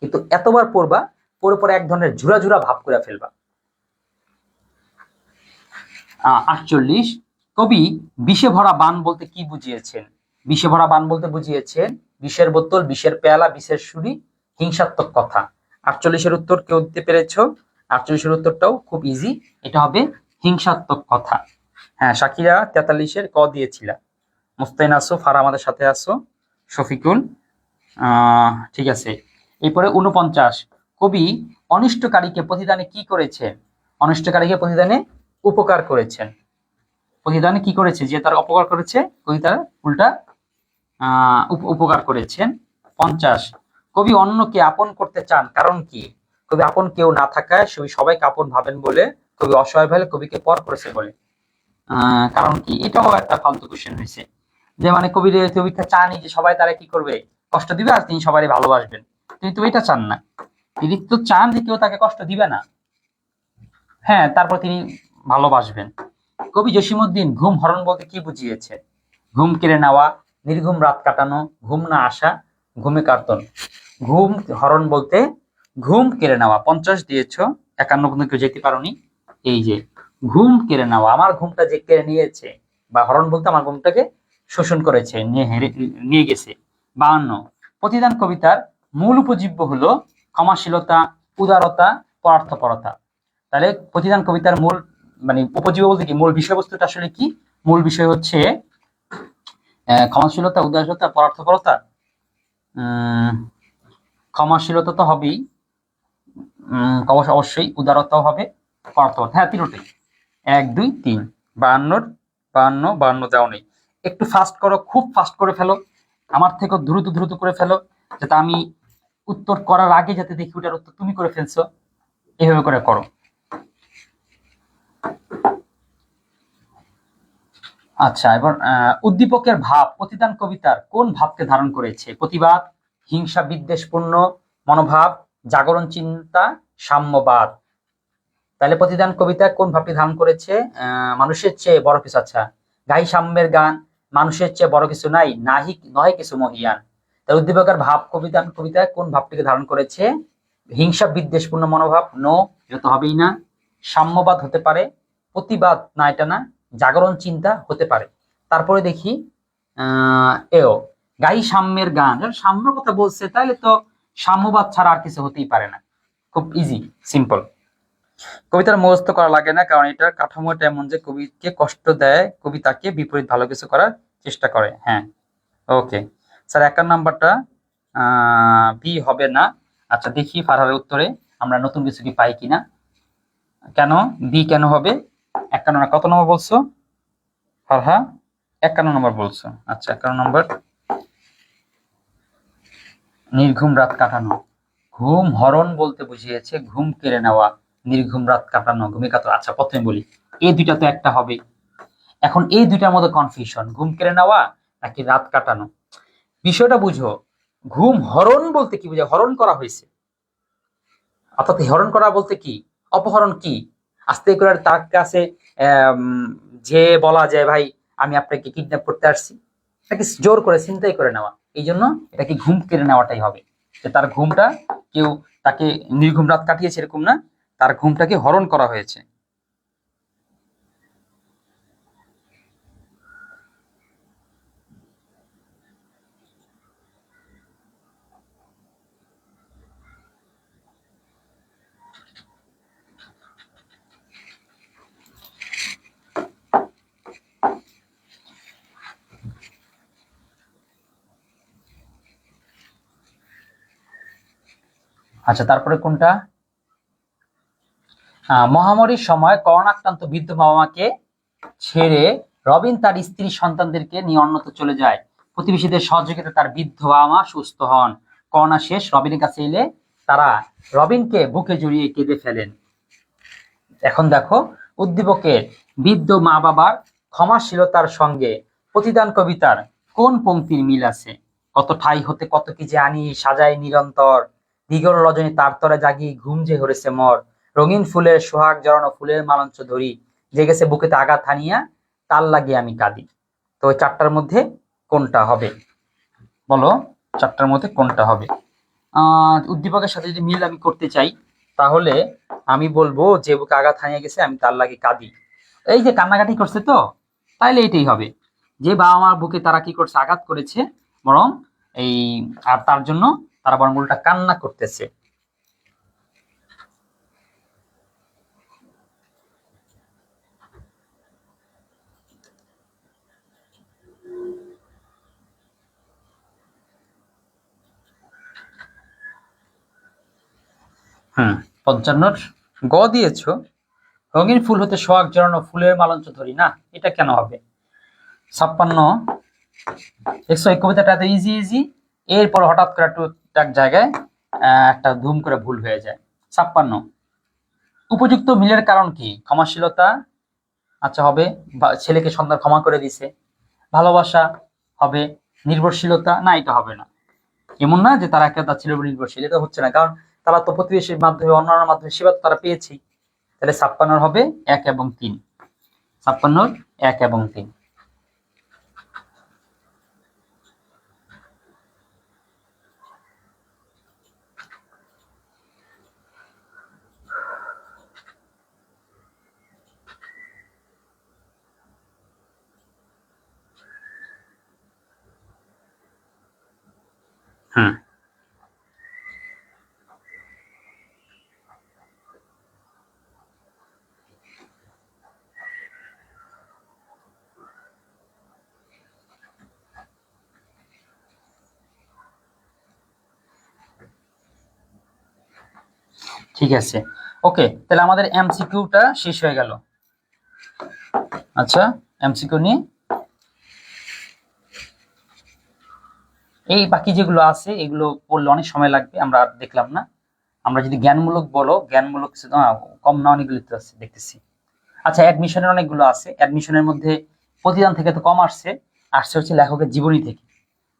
কিন্তু এতবার পড়বা, পড়ে পরে এক ধরনের ঝুরা ঝুরা ভাব করে ফেলবা। 48, কবি বিষে ভরা বান বলতে কি বুঝিয়েছেন? বিষে ভরা বান বলতে বুঝিয়েছেন বিষের বোতল, বিষের পেয়ালা, বিষের ছুরি, হিংসাত্মক কথা। 48-এর উত্তর কেউ দিতে পেরেছ? 48-এর উত্তরটাও খুব ইজি, এটা হবে হিংসাত্মক কথা। হ্যাঁ, সাকিরা 43-এর ক দিয়েছিলা। মুস্তাইন আসো, ফারা আমাদের সাথে আসো, শফিকুল, ঠিক আছে। এরপরে 49, কবি অনিষ্টকারীকে প্রতিদানে কি করেছে? অনিষ্টকারীকে প্রতিদানে উপকার করেছেন। প্রতিদানে কি করেছে? যে তার অপকার করেছে কবি তার উল্টা উপকার করেছেন। 50, কবি অন্যকে আপন করতে চান কারণ কি? কবি আপন কেউ না থাকায় সবাইকে আপন ভাবেন বলে, কবি অসহায় ভাবে কবিকে পর করেছে বলে। কারণ কি? এটাও একটা ফালতু কোশ্চেন হয়েছে, যে মানে কবিতা চানই যে সবাই তারা কি করবে, কষ্ট দিবে, আর তিনি সবাই ভালোবাসবেন। তিনি তো এটা চান না, তিনি তো চান যে কেউ তাকে কষ্ট দিবে না, হ্যাঁ, তারপর তিনি ভালোবাসবেন। কবি জসিমউদ্দিন ঘুম হরণ বলতে কি বুঝিয়েছে? ঘুম কেড়ে নেওয়া, নির্ঘুম রাত কাটানো, ঘুম না আসা, ঘুমে কার্তন। ঘুম হরণ বলতে ঘুম কেড়ে নেওয়া। 50 দিয়েছ, 51 পর্যন্ত কেউ যেতে পারোনি। এই যে ঘুম কেড়ে নেওয়া, আমার ঘুমটা যে কেড়ে নিয়েছে, বা হরণ বলতে আমার ঘুমটাকে শোষণ করেছে, নিয়ে গেছে। 52, প্রতিদান কবিতার মূল উপজীব্য হলো ক্ষমাশীলতা, উদারতা, পরার্থপরতা। তাহলে প্রতিদান কবিতার মূল মানে উপজীব্য বলতে কি, মূল বিষয়বস্তুটা আসলে কি? মূল বিষয় হচ্ছে ক্ষমাশীলতা, উদারতা, পরার্থপরতা। উম ক্ষমাশীলতা তো হবেই, অবশ্যই উদারতাও হবে, পরার্থপরতা, হ্যাঁ তিনটাই। 1 2 3 52 52 52 যাও নেই। একটু ফাস্ট করো, খুব ফাস্ট করে ফেলো, আমার থেকেও দ্রুত দ্রুত করে ফেলো, যাতে আমি উত্তর করার আগে যাতে দেখি ওটার উত্তর তুমি করে ফেলছো। এভাবে করে করো। আচ্ছা, এবার উদ্দীপকের ভাব প্রতিদান কবিতার কোন ভাবকে ধারণ করেছে? প্রতিবাদ, হিংসা বিদ্বেষপূর্ণ মনোভাব, জাগরণ চিন্তা, সাম্যবাদ। তাহলে প্রতিদান কবিতা কোন ভাবটি ধারণ করেছে? মানুষের চেয়ে বড় কিছু। আচ্ছা, গাই সাম্যের গান, মানুষের চেয়ে বড় কিছু নাই, নাহি নয় কিছু মহিয়ান। তাই উদ্দীপকের ভাব প্রতিদান কবিতায় কোন ভাবটিকে ধারণ করেছে? হিংসা বিদ্বেষপূর্ণ মনোভাব, নো, এটা তো হবেই না। সাম্যবাদ হতে পারে, প্রতিবাদ না, এটা না। জাগরণ চিন্তা হতে পারে। তারপরে দেখি এও গাই সাম্যের গান, সাম্যের কথা বলছে, তাহলে তো সাম্যবাদ ছাড়া আর কিছু হতেই পারে না। খুব ইজি, সিম্পল। কবিতার মুখস্থ করা লাগে না, কারণ এটার কাঠামোটা এমন যে কবিকে কষ্ট দেয়, কবিতাকে বিপরীত ভালো কিছু করার চেষ্টা করে। হ্যাঁ, ওকে স্যার, 51 নাম্বারটা বি হবে না। আচ্ছা, দেখি ফারহারের উত্তরে আমরা নতুন কিছু কি পাই কিনা। কেন বি কেন হবে? 51 কত নম্বর বলছো ফারহা? 51 নম্বর বলছো। আচ্ছা, 51 নম্বর, নির্ঘুম রাত কাটানো। ঘুম হরণ বলতে বুঝিয়েছে ঘুম কেড়ে নেওয়া, নির্ঘুম রাত কাটানো, ঘুমে কাটানো। আচ্ছা, প্রথমে বলি এই দুইটা তো একটা হবে। এখন এই দুইটার মধ্যে কনফিউশন, ঘুম কেড়ে নেওয়া নাকি রাত কাটানো। বিষয়টা বুঝো, ঘুম হরণ বলতে কি বুঝে? হরণ করা হয়েছে, অর্থাৎ হরণ করা বলতে কি? অপহরণ কি? আস্তে করে তার কাছে যে বলা যায়, ভাই আমি আপনাকে কিডন্যাপ করতে আসছি, তাকে জোর করে চিন্তাই করে নেওয়া। এই জন্য এটাকে ঘুম কেড়ে নেওয়াটাই হবে, যে তার ঘুমটা কেউ তাকে নির্ঘুম রাত কাটিয়েছে এরকম না, তার ঘুমটাকে হরণ করা হয়েছে। আচ্ছা, তারপরে কোনটা? মহামারীর সময় করোনাক্রান্ত বৃদ্ধ বাবা মাকে ছেড়ে রবিন তার স্ত্রী সন্তানদেরকে নিয়ে অন্যত্র চলে যায়। প্রতিবেশীদের সহযোগিতা তার বৃদ্ধ বাবা মা সুস্থ হন। করোনা শেষ, রবিনের কাছে এলে তারা রবিনকে বুকে জড়িয়ে কেঁদে ফেলেন। এখন দেখো উদ্দীপকের বৃদ্ধ মা বাবার ক্ষমাশীলতার সঙ্গে প্রতিদান কবিতার কোন পংক্তির মিল আছে? কত ঠাই হতে কত কি যে আনি, সাজাই নিরন্তর, দিগর রজনী তার তরে জাগি, ঘুম যে হরেছে মর, রঙিন ফুলের সোহাগ জড়ানো ফুলের মালঞ্চ ধরি, জেগেছে বুকেতে আঘাত হানিয়া, তার লাগিয়ে আমি কাঁদি। তো ওই চারটার মধ্যে কোনটা হবে বলো? চারটার মধ্যে কোনটা হবে? উদ্দীপকের সাথে যদি মিল আমি করতে চাই, তাহলে আমি বলবো যে বুকে আঘাত হানিয়ে গেছে আমি তার লাগে কাঁদি। এই যে কান্নাকাটি করছে তো, তাইলে এটাই হবে, যে বাবা মার বুকে তারা কি করছে? আঘাত করেছে, বরং এই আর তার জন্য তারা বরং উল্টা কান্না করতেছে। হুম, 55 গ দিয়েছো, রঙিন ফুল হতে সোহাগ জড়ানো ফুলের মালঞ্চ ধরি না, এটা কেন হবে? 56 দেখছো এই কবিতাটা এত ইজি ইজি, এরপর হঠাৎ করে একটু এক জায়গায় একটা ধুম করে ভুল হয়ে যায়। 56 উপযুক্ত মিলের কারণ কি? ক্ষমাশীলতা, আচ্ছা হবে, ছেলেকে সন্তান ক্ষমা করে দিছে। ভালোবাসা হবে, নির্ভরশীলতা, না এটা হবে না। এমন না যে তারা একটা তার ছেলের উপর নির্ভরশীল, এটা হচ্ছে না, কারণ তারা তো প্রতিবেশীর মাধ্যমে অন্যান্য মাধ্যমে সেবা তো তারা পেয়েছেই। তাহলে 56 হবে 1 এবং 3। 56 1 এবং 3। হুম, ঠিক আছে, ওকে, তাহলে আমাদের এমসিকিউটা শেষ হয়ে গেল। আচ্ছা, এমসিকিউ নিয়ে এই বাকি যেগুলো আছে এগুলো পড়লে অনেক সময় লাগবে, আমরা আর দেখলাম না। আমরা যদি জ্ঞানমূলক বলো, জ্ঞানমূলক কম না, অনেকগুলো তো আছে দেখতেছি। আচ্ছা, অ্যাডমিশনের অনেকগুলো আছে, অ্যাডমিশনের মধ্যে প্রতিদান থেকে তো কম আসছে, আসছে হচ্ছে লেখকের জীবনী থেকে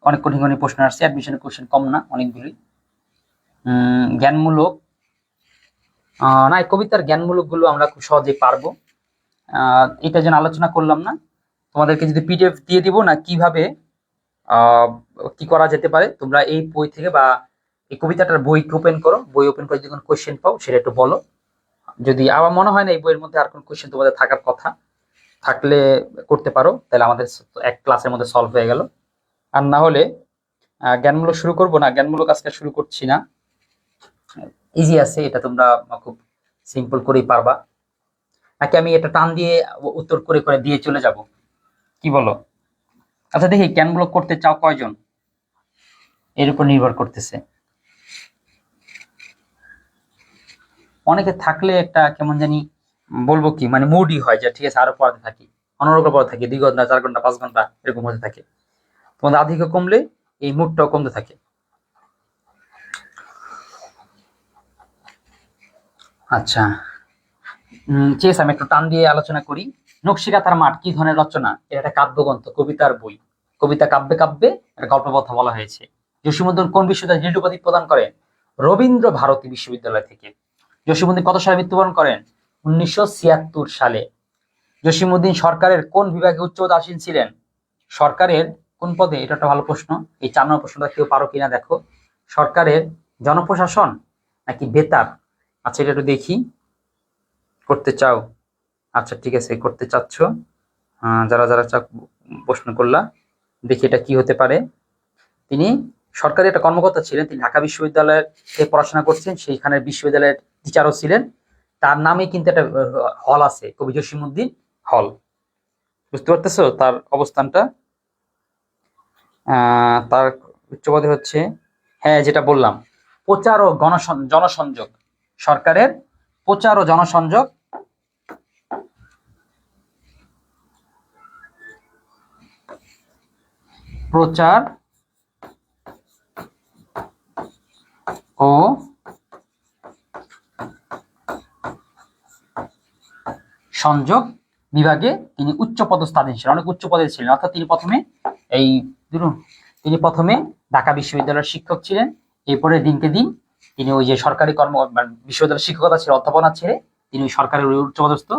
অনেক কঠিন কঠিন প্রশ্ন আসছে। অ্যাডমিশনের কোশ্চেন কম না, অনেকগুলি। জ্ঞানমূলক না, এই কবিতার জ্ঞানমূলক গুলো আমরা খুব সহজেই পারবো। এটা যেন আলোচনা করলাম না, তোমাদেরকে যদি পিডিএফ দিয়ে দিব না কিভাবে কি করা যেতে পারে, তোমরা এই বই থেকে বা এই কবিতাটার বই ওপেন করো, বই ওপেন করে যদি কোনো কোশ্চেন পাও সেটা একটু বলো। যদি আমার মনে হয় না এই বইয়ের মধ্যে আর কোনো কোশ্চেন তোমাদের থাকার কথা, থাকলে করতে পারো, তাহলে আমাদের এক ক্লাসের মধ্যে সলভ হয়ে গেল। আর না হলে জ্ঞানমূলক শুরু করবো না, জ্ঞানমূলক আজকে শুরু করছি না, ইজি আছে এটা, তোমরা খুব সিম্পল করেই পারবা। নাকি আমি এটা টান দিয়ে উত্তর করে করে দিয়ে চলে যাব, কি বলো? আচ্ছা দেখি জ্ঞানমূলক করতে চাও কয়জন, এর উপর নির্ভর করতেছে। অনেকে থাকলে একটা কেমন জানি বলবো কি, মানে মুডই হয় যে ঠিক আছে আরো পড়াতে থাকি, অনর্গল পড়াতে থাকি, 2 ঘন্টা 4 ঘন্টা 5 ঘন্টা এরকম হতে থাকে। তোমাদের আধিক্য কমলে এই মুডটাও কমতে থাকে। আচ্ছা, ঠিক আছে, আমি একটু টান দিয়ে আলোচনা করি। নকশিকাঁথার মাঠ কি ধরনের রচনা? এটা একটা কাব্যগ্রন্থ, কবিতার বই। কবিতা কাব্যে কাব্যে একটা গল্পকথা বলা হয়েছে। জসীমউদ্দীন কোন বিশ্ববিদ্যালয়ে ডিগ্রি উপাধি প্রদান করেন? রবীন্দ্র ভারতী বিশ্ববিদ্যালয় থেকে। জসীমউদ্দীন কত সালে মৃত্যুবরণ করেন? 1976 সালে। জসীমউদ্দীন সরকারের কোন বিভাগে উচ্চ পদে আসীন ছিলেন? সরকারের কোন পদে? এটা একটা ভালো প্রশ্ন, এই 4 নম্বর প্রশ্নটা কেউ পারো কিনা দেখো। সরকারের জনপ্রশাসন নাকি বেতার? আচ্ছা, এটা একটু দেখি, করতে চাও? আচ্ছা ঠিক আছে, করতে চাচ্ছ, যারা যারা প্রশ্ন করলা, দেখি এটা কি হতে পারে। তিনি সরকারি একটা কর্মকর্তা ছিলেন, তিনি ঢাকা বিশ্ববিদ্যালয়ের পড়াশোনা করছেন, সেইখানে বিশ্ববিদ্যালয়ের টিচারও ছিলেন। তার নামে কিন্তু একটা হল আছে, কবি জসীমউদ্দীন হল। বুঝতে পারতেছো তার অবস্থানটা? তার উচ্চ পদে হচ্ছে, হ্যাঁ যেটা বললাম, প্রচার ও জনসংযোগ, সরকারের প্রচার ও জনসংযোগ প্রচার ও সংযোগ বিভাগে তিনি উচ্চ পদস্থাধীন ছিলেন, অনেক উচ্চ পদে ছিলেন। অর্থাৎ এই তিনি প্রথমে ঢাকা বিশ্ববিদ্যালয়ের শিক্ষক ছিলেন, এরপরে দিনকে দিন তিনি ওই যে সরকারি বিশ্ববিদ্যালয়ের শিক্ষকতা ছিল, অধ্যাপনা ছেড়ে তিনি ওই সরকারের উচ্চপদস্থ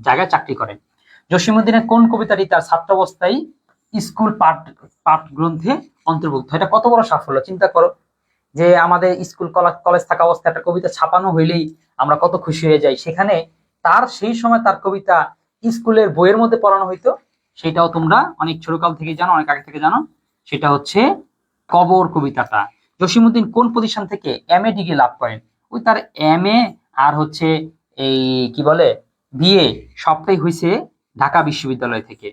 জায়গায় চাকরি করেন। জসীমউদ্দীনের কোন কবিতাটি তার ছাত্রাবস্থায় স্কুল পাঠ গ্রন্থে অন্তর্ভুক্ত? এটা কত বড় সাফল্য, চিন্তা করো, যে আমাদের স্কুল কলেজ থাকা অবস্থায় একটা কবিতা ছাপানো হইলেই আমরা কত খুশি হয়ে যাই, সেখানে তার সেই সময় তার কবিতা স্কুলের বইয়ের মধ্যে পড়ানো হইতো। সেটাও তোমরা অনেক ছোটকাল থেকে জানো, অনেক আগে থেকে জানো, সেটা হচ্ছে কবর কবিতাটা। জসীমউদ্দীন কোন প্রতিষ্ঠান থেকে এমএ ডিগ্রি লাভ করেন? ওই তার এমএ আর হচ্ছে এই কি বলে বিএ সবটাই হয়েছে ঢাকা বিশ্ববিদ্যালয় থেকে।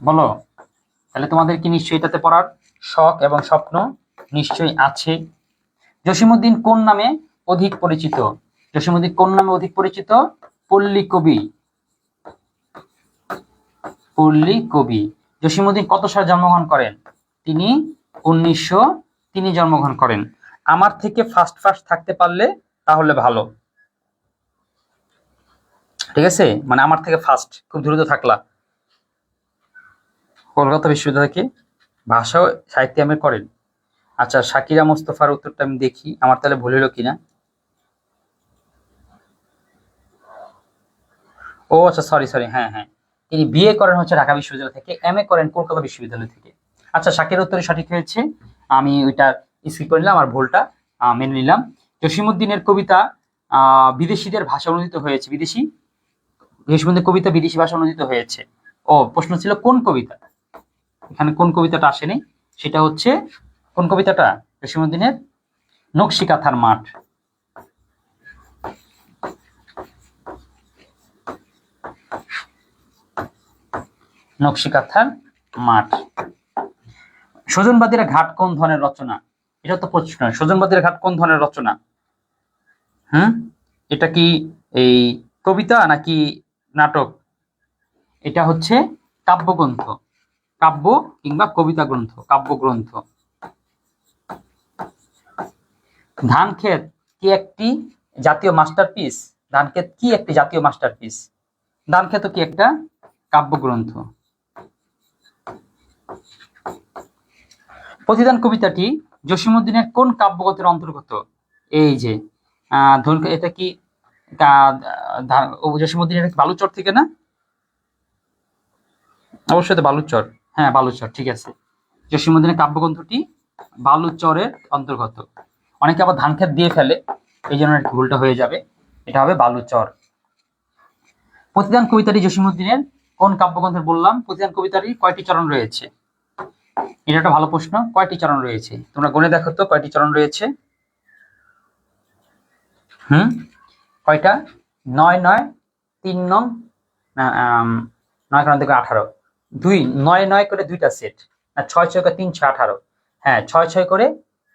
বলো, তাহলে তোমাদের কি নিশ্চয়ই এটাতে পড়ার শখ এবং স্বপ্ন নিশ্চয়ই আছে। জসীমউদ্দীন কোন নামে অধিক পরিচিত? জসীমউদ্দীন কোন নামে অধিক পরিচিত? পল্লী কবি। পল্লী কবি। জসীমউদ্দীন কত সালে জন্মগ্রহণ করেন? তিনি 1903 জন্মগ্রহণ করেন। আমার থেকে ফার্স্ট থাকতে পারলে তাহলে ভালো, ঠিক আছে, মানে আমার থেকে ফার্স্ট খুব দ্রুত থাকলা। কলকাতা বিশ্ববিদ্যালয় থেকে ভাষা ও সাহিত্য এমএ করেন। আচ্ছা, শাকিরা মোস্তফার উত্তরটা আমি দেখি, আমার তাহলে ভুল হলো কিনা। ও আচ্ছা, সরি, হ্যাঁ হ্যাঁ, তিনি বিএ করেন হচ্ছে ঢাকা বিশ্ববিদ্যালয় থেকে, এমএ করেন কলকাতা বিশ্ববিদ্যালয় থেকে। আচ্ছা, শাকির উত্তরে সঠিক হয়েছে, আমি ওইটা স্কিপ করে নিলাম, আমার ভুলটা মেনে নিলাম। জসীমউদ্দীনের কবিতা বিদেশিদের ভাষা অনুদিত হয়েছে, জসীমউদ্দীনের কবিতা বিদেশি ভাষা অনুদিত হয়েছে। ও প্রশ্ন ছিল কোন কবিতা, এখানে কোন কবিতাটা আসেনি, সেটা হচ্ছে কোন কবিতাটা? জসীমউদ্দীনের নকশিকাঁথার মাঠ। নকশিকাঁথার মাঠ। স্বজনবাদীরা ঘাট কোন ধরনের রচনা? এটা তো প্রশ্ন। স্বজনবাদীরা ঘাট কোন ধরনের রচনা? এটা কি এই কবিতা নাকি নাটক? এটা হচ্ছে কাব্যগ্রন্থ, কাব্য কিংবা কবিতা গ্রন্থ, কাব্যগ্রন্থ। ধানক্ষেত কি একটি জাতীয় মাস্টারপিস? ধানক্ষেত কি একটি জাতীয় মাস্টারপিস? ধানক্ষেত কি একটা কাব্যগ্রন্থ। প্রতিদান কবিতাটি জসীমউদ্দিনের কোন কাব্যগ্রন্থের অন্তর্গত? এই যে এটা কি জসীমউদ্দিন, এটা কি বালুচর থেকে না? অবশ্যই তো বালুচর। হ্যাঁ, বালুচর, ঠিক আছে। জসীমউদ্দিনের কাব্যগ্রন্থটি বালুচরের অন্তর্গত। অনেকে আবার ধানক্ষেত দিয়ে ফেলে, এই জন্য ভুলটা হয়ে যাবে, এটা হবে বালুচর। প্রতিদান কবিতাটি জসীমউদ্দিনের কোন কাব্যগ্রন্থের বললাম? প্রতিদান কবিতাটি কয়টি চরণ রয়েছে? এটা একটা ভালো প্রশ্ন। কয়টি চরণ রয়েছে তোমরা গণে দেখো তো, কয়টি চরণ রয়েছে? কয়টা? 9 9 3 নং, 9 কারণ থেকে 18, 2 9 9 করে 2টা সেট, না 6 6 করে 3 6 18, হ্যাঁ 6 6 করে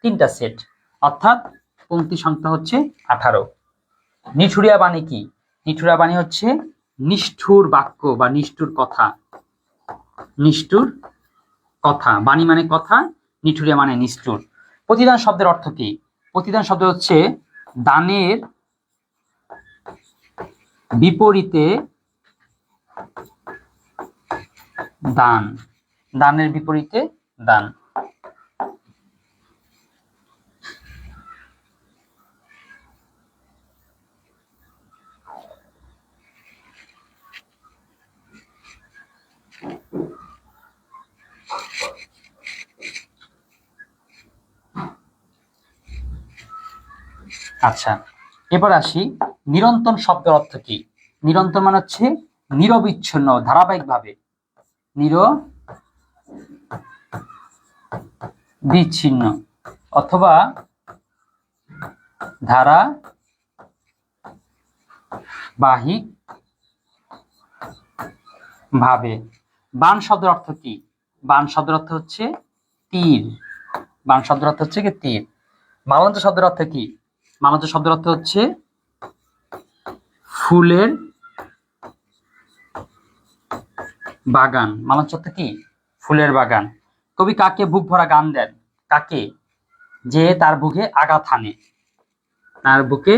3টা সেট, অর্থাৎ পংক্তি সংখ্যা হচ্ছে 18। নিঠুরিয়া বাণী কি? নিঠুরিয়া বাণী হচ্ছে নিষ্ঠুর বাক্য বা নিষ্ঠুর কথা। নিষ্ঠুর কথা, বাণী মানে কথা, নিঠুরিয়া মানে নিষ্ঠুর। প্রতিদান শব্দের অর্থ কি? প্রতিদান শব্দ হচ্ছে দানের বিপরীতে দান, দানের বিপরীতে দান। আচ্ছা, এবার আসি নিরন্তর শব্দের অর্থ কি? নিরন্তর মানে হচ্ছে নিরবিচ্ছিন্ন, ধারাবাহিকভাবে, নিরবিচ্ছিন্ন অথবা ধারাবাহিক ভাবে। বাণ শব্দের অর্থ কি? বাণ শব্দের অর্থ হচ্ছে তীর। বাণ শব্দের অর্থ হচ্ছে কি তীর। মালঞ্চ শব্দের অর্থ কি? মালঞ্চ শব্দের অর্থ হচ্ছে ফুলের বাগান। মালঞ্চ অর্থ কি? ফুলের বাগান। কবি কাকে বুক ভরা গান দেন? কাকে? যে তার বুকে আঘাত হানে, তার বুকে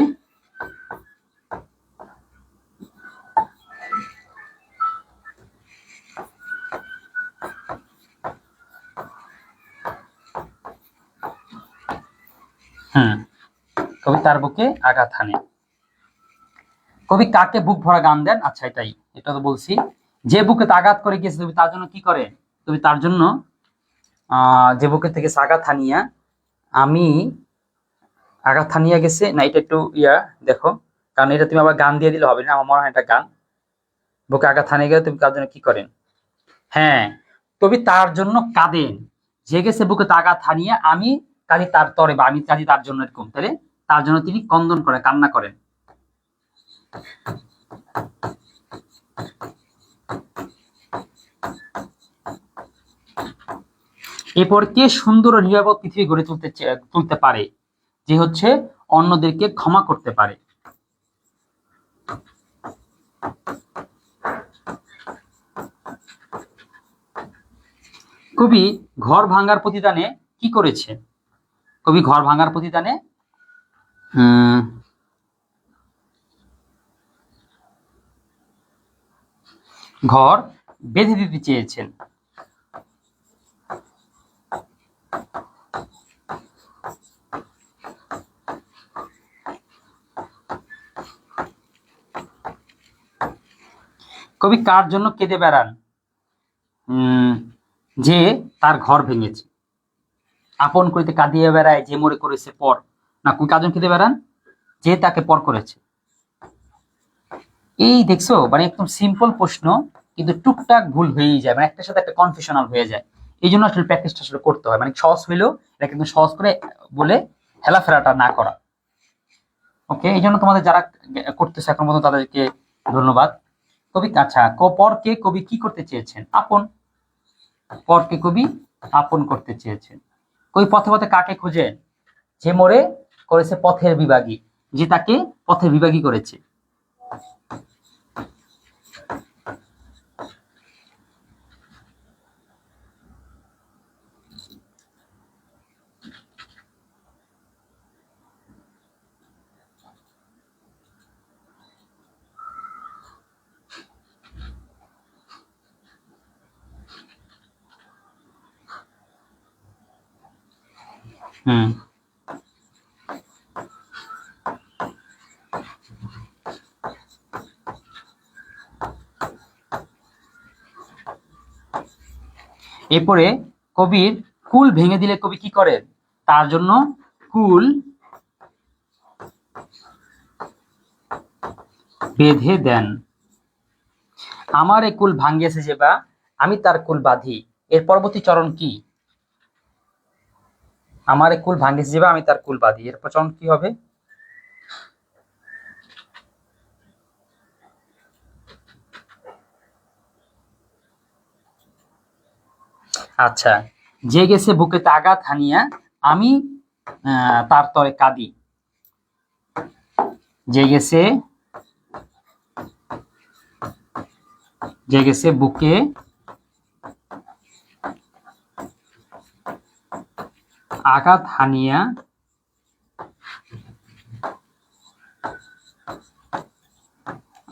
কবি তার বুকে আঘাত হানে। কবি কাকে বুক ভরা গান দেন? আচ্ছা, এটা তো বলছি। যে বুকে আঘাত করে গেছে তুমি তার জন্য কি করে? তুমি তার জন্য যে বুকে থেকে আঘাত হানিয়া আমি আঘাত হানিয়া গেছে না, এটা একটু দেখো, কারণ এটা তুমি আবার গান দিয়ে দিলে হবে না, আমার মনে হয় এটা গান। বুকে আঘাত হানিয়ে গেলে তুমি তার জন্য কি করেন? হ্যাঁ, কবি তার জন্য কাঁদেন। যে গেছে বুকে আঘাত হানিয়া আমি কাঁদি তার তরে, বা আমি কাঁদি তার জন্য, এরকম। তাহলে তার জন্য তিনি কন্দন করেন, কান্না করেন। এরপর কে সুন্দর ও নিরাপদ পৃথিবী গড়ে তুলতে পারে? যে হচ্ছে অন্যদেরকে ক্ষমা করতে পারে। কবি ঘর ভাঙার প্রতিদানে কি করেছে? কবি ঘর ভাঙার প্রতিদানে ঘর বেঁধে দিতে চেয়েছেন। কবি কার জন্য কেঁদে বেড়ান? যে তার ঘর ভেঙেছে। আপন করিতে কাঁদিয়ে বেড়ায় যে মোরে করেছে পর, না কবি কার জন্য কেঁদে বেড়ান? যে তাকে পর করেছে। এই দেখছো, মানে একদম সিম্পল প্রশ্ন, কিন্তু টুকটাক ভুল হয়েই যায়, মানে একটার সাথে একটা কনফিউশনাল হয়ে যায়। এই জন্য আসলে প্র্যাকটিসটা আসলে করতে হয়, মানে সহজ হইলেও এটা কিন্তু সহজ করে বলে হেলাফেলাটা না করা। ওকে, এই জন্য তোমাদের যারা করতেছে এখন পর্যন্ত তাদেরকে ধন্যবাদ। কবি আচ্ছা, পরকে কবি কি করতে চেয়েছেন? আপন। পরকে কবি আপন করতে চেয়েছেন। কই পথে পথে কাকে খুঁজেন? যে মোরে করেছে পথের বিভাগী, যে তাকে পথের বিভাগী করেছে। হুম, এরপরে কবির কুল ভেঙে দিলে কবি কি করেন? তার জন্য কুল বেঁধে দেন। আমার এ কুল ভাঙ্গিয়েছে যে বা, আমি তার কুল বাঁধি। এর পরবর্তী চরণ কি? আমার এ কুল ভাঙ্গিয়েছে যে বা, আমি তার কুল বাঁধি। এরপর চরণ কি হবে? আচ্ছা, যে গেছে বুকেতে আঘাত হানিয়া, আমি তার তরে কাঁদি। যে গেছে বুকে আঘাত হানিয়া,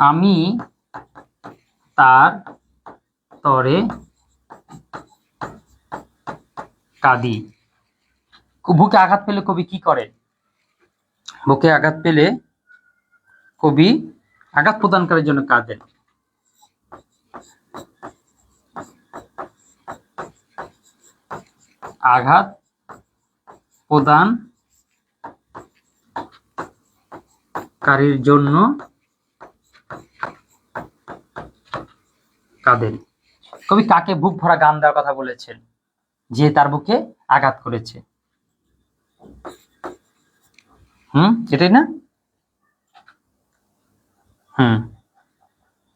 আমি তার তরে কাঁদি। বুকে আঘাত পেলে কবি কি করে? বুকে আঘাত পেলে কবি আঘাত প্রদানকারীর জন্য কাঁদেন। আঘাত প্রদানকারীর জন্য কাঁদেন। কবি কাকে বুক ভরা গান দেওয়ার কথা বলেছেন? যে তার বুকে আঘাত করেছে। এটাই না?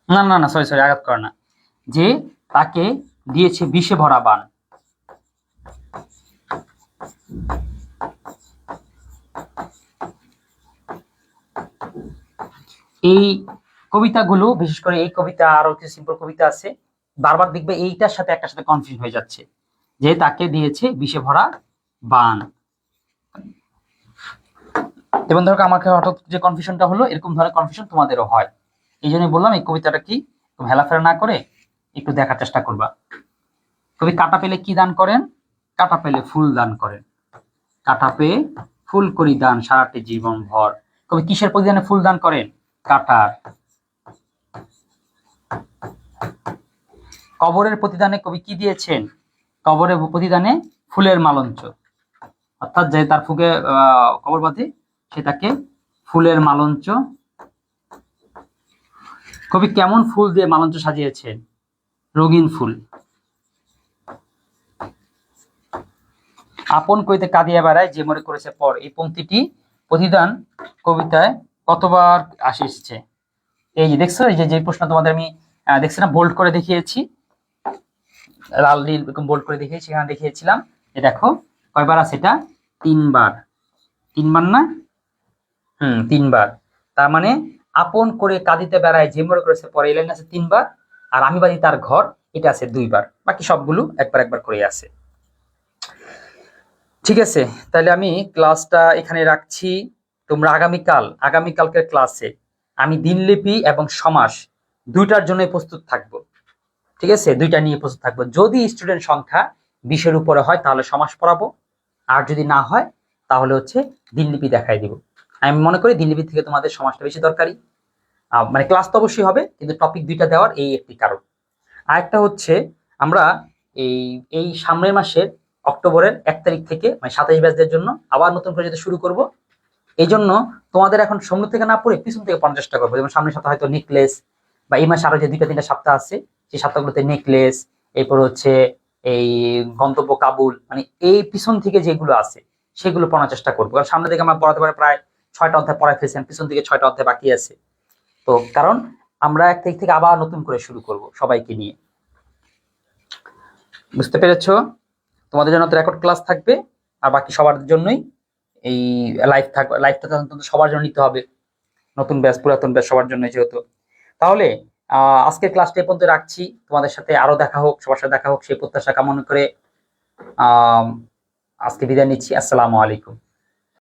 না না না, সরি সরি, আঘাত করে না। যে তাকে দিয়েছে বিষে ভরা বান। এই কবিতাগুলো, বিশেষ করে এই কবিতা, আরো কিছু সিম্পল কবিতা আছে, বারবার দেখবে এইটার সাথে একটার সাথে কনফিউশন হয়ে যাচ্ছে। যে তাকে দিয়েছে বিষে ভরা বান। এবং ধরো আমাকে হঠাৎ যে কনফিউশনটা হলো, এরকম ধরনের কনফিউশন তোমাদেরও হয়। এই জন্যই বললাম এই কবিতাটা কি হেলাফেলা না করে একটু দেখার চেষ্টা করবা। কবি কাটা পেলে কি দান করেন? কাটা পেলে ফুল দান করেন। কাটা পেয়ে ফুল করি দান সারাটি জীবন ভর। কবি কিসের প্রতিদানে ফুল দান করেন? কাটার। কবরের প্রতিদানে কবি কি দিয়েছেন? কবরের প্রতিদানে ফুলের মালঞ্চ। অর্থাৎ যে তার ফুকে কবর বাঁধে, সে তাকে ফুলের মালঞ্চ। কবি কেমন ফুল দিয়ে মালঞ্চ সাজিয়েছেন? রঙিন ফুল। আপন কইতে কাঁদিয়া বেড়ায় যে মরে করেছে পর। এই পংক্তিটি প্রতিদান কবিতায় কতবার আসছে? এই যে দেখছো, এই যে প্রশ্ন তোমাদের আমি দেখছি না, বোল্ড করে দেখিয়েছি, লাল নীল এরকম বোল্ড করে দেখিয়েছি, এখানে দেখিয়েছিলাম। দেখো কয়বার আছে এটা? 3 বার। 3 বার না? 3 বার। তার মানে আপন করে কাঁদিতে বেড়ায় যে মরে করেছে পরে, এই লাইন আছে 3 বার। আর আমি বাড়ি তার ঘর, এটা আছে 2 বার। বাকি সবগুলো একবার একবার করে আছে। ঠিক আছে, তাহলে আমি ক্লাসটা এখানে রাখছি। তোমরা আগামীকালকের ক্লাসে আমি দিনলিপি এবং সমাস দুইটার জন্য প্রস্তুত থাকবো। ঠিক আছে, দুইটা নিয়ে প্রস্তুত থাকবো। যদি স্টুডেন্ট সংখ্যা 20-এর উপরে হয় তাহলে সমাস পড়াবো, আর যদি না হয় তাহলে হচ্ছে দিনলিপি দেখাই দিব। আমি মনে করি দিনলিপি থেকে তোমাদের সমাসটা বেশি দরকারি। মানে ক্লাস তো অবশ্যই হবে, কিন্তু টপিক দুইটা দেওয়ার এই একটি কারণ। আরেকটা হচ্ছে আমরা এই এই সামনের মাসের অক্টোবরের 1 তারিখ থেকে মানে 27 ব্যাচদের জন্য আবার নতুন করে যেতে শুরু করব। এই জন্য তোমাদের এখন সামনে থেকে না পড়ে পিছন থেকে পড়ার চেষ্টা করবো। যেমন সামনের সপ্তাহে হয়তো নেকলেস, বা এই মাসে আরো যে 2-3টা সপ্তাহ আছে সেই সপ্তাহগুলোতে নেকলেস, এরপর হচ্ছে এই গন্তব্য কাবুল, মানে এই পিছন থেকে যেগুলো আছে সেগুলো পড়ার চেষ্টা করবো। কারণ সামনে থেকে আমরা পড়াতে পারে প্রায় 6টা অধ্যায় পড়াই ফেলছেন, পিছন থেকে 6টা অধ্যায় বাকি আছে। তো কারণ আমরা 1 তারিখ থেকে আবার নতুন করে শুরু করব সবাইকে নিয়ে। বুঝতে পেরেছো? তোমাদের জন্য তো রেকর্ড ক্লাস থাকবে, আর বাকি সবার জন্যই এই লাইভ থাকবে। লাইভটা তো অন্তত সবার জন্য নিতে হবে, নতুন ব্যাচ পুরাতন ব্যাচ সবার জন্য যেহেতু। তাহলে আজকের ক্লাসটা এই পর্যন্ত রাখছি। তোমাদের সাথে আরো দেখা হোক, সবার সাথে দেখা হোক সেই প্রত্যাশা কামনা করে আজকে বিদায় নিচ্ছি। আসসালামু আলাইকুম।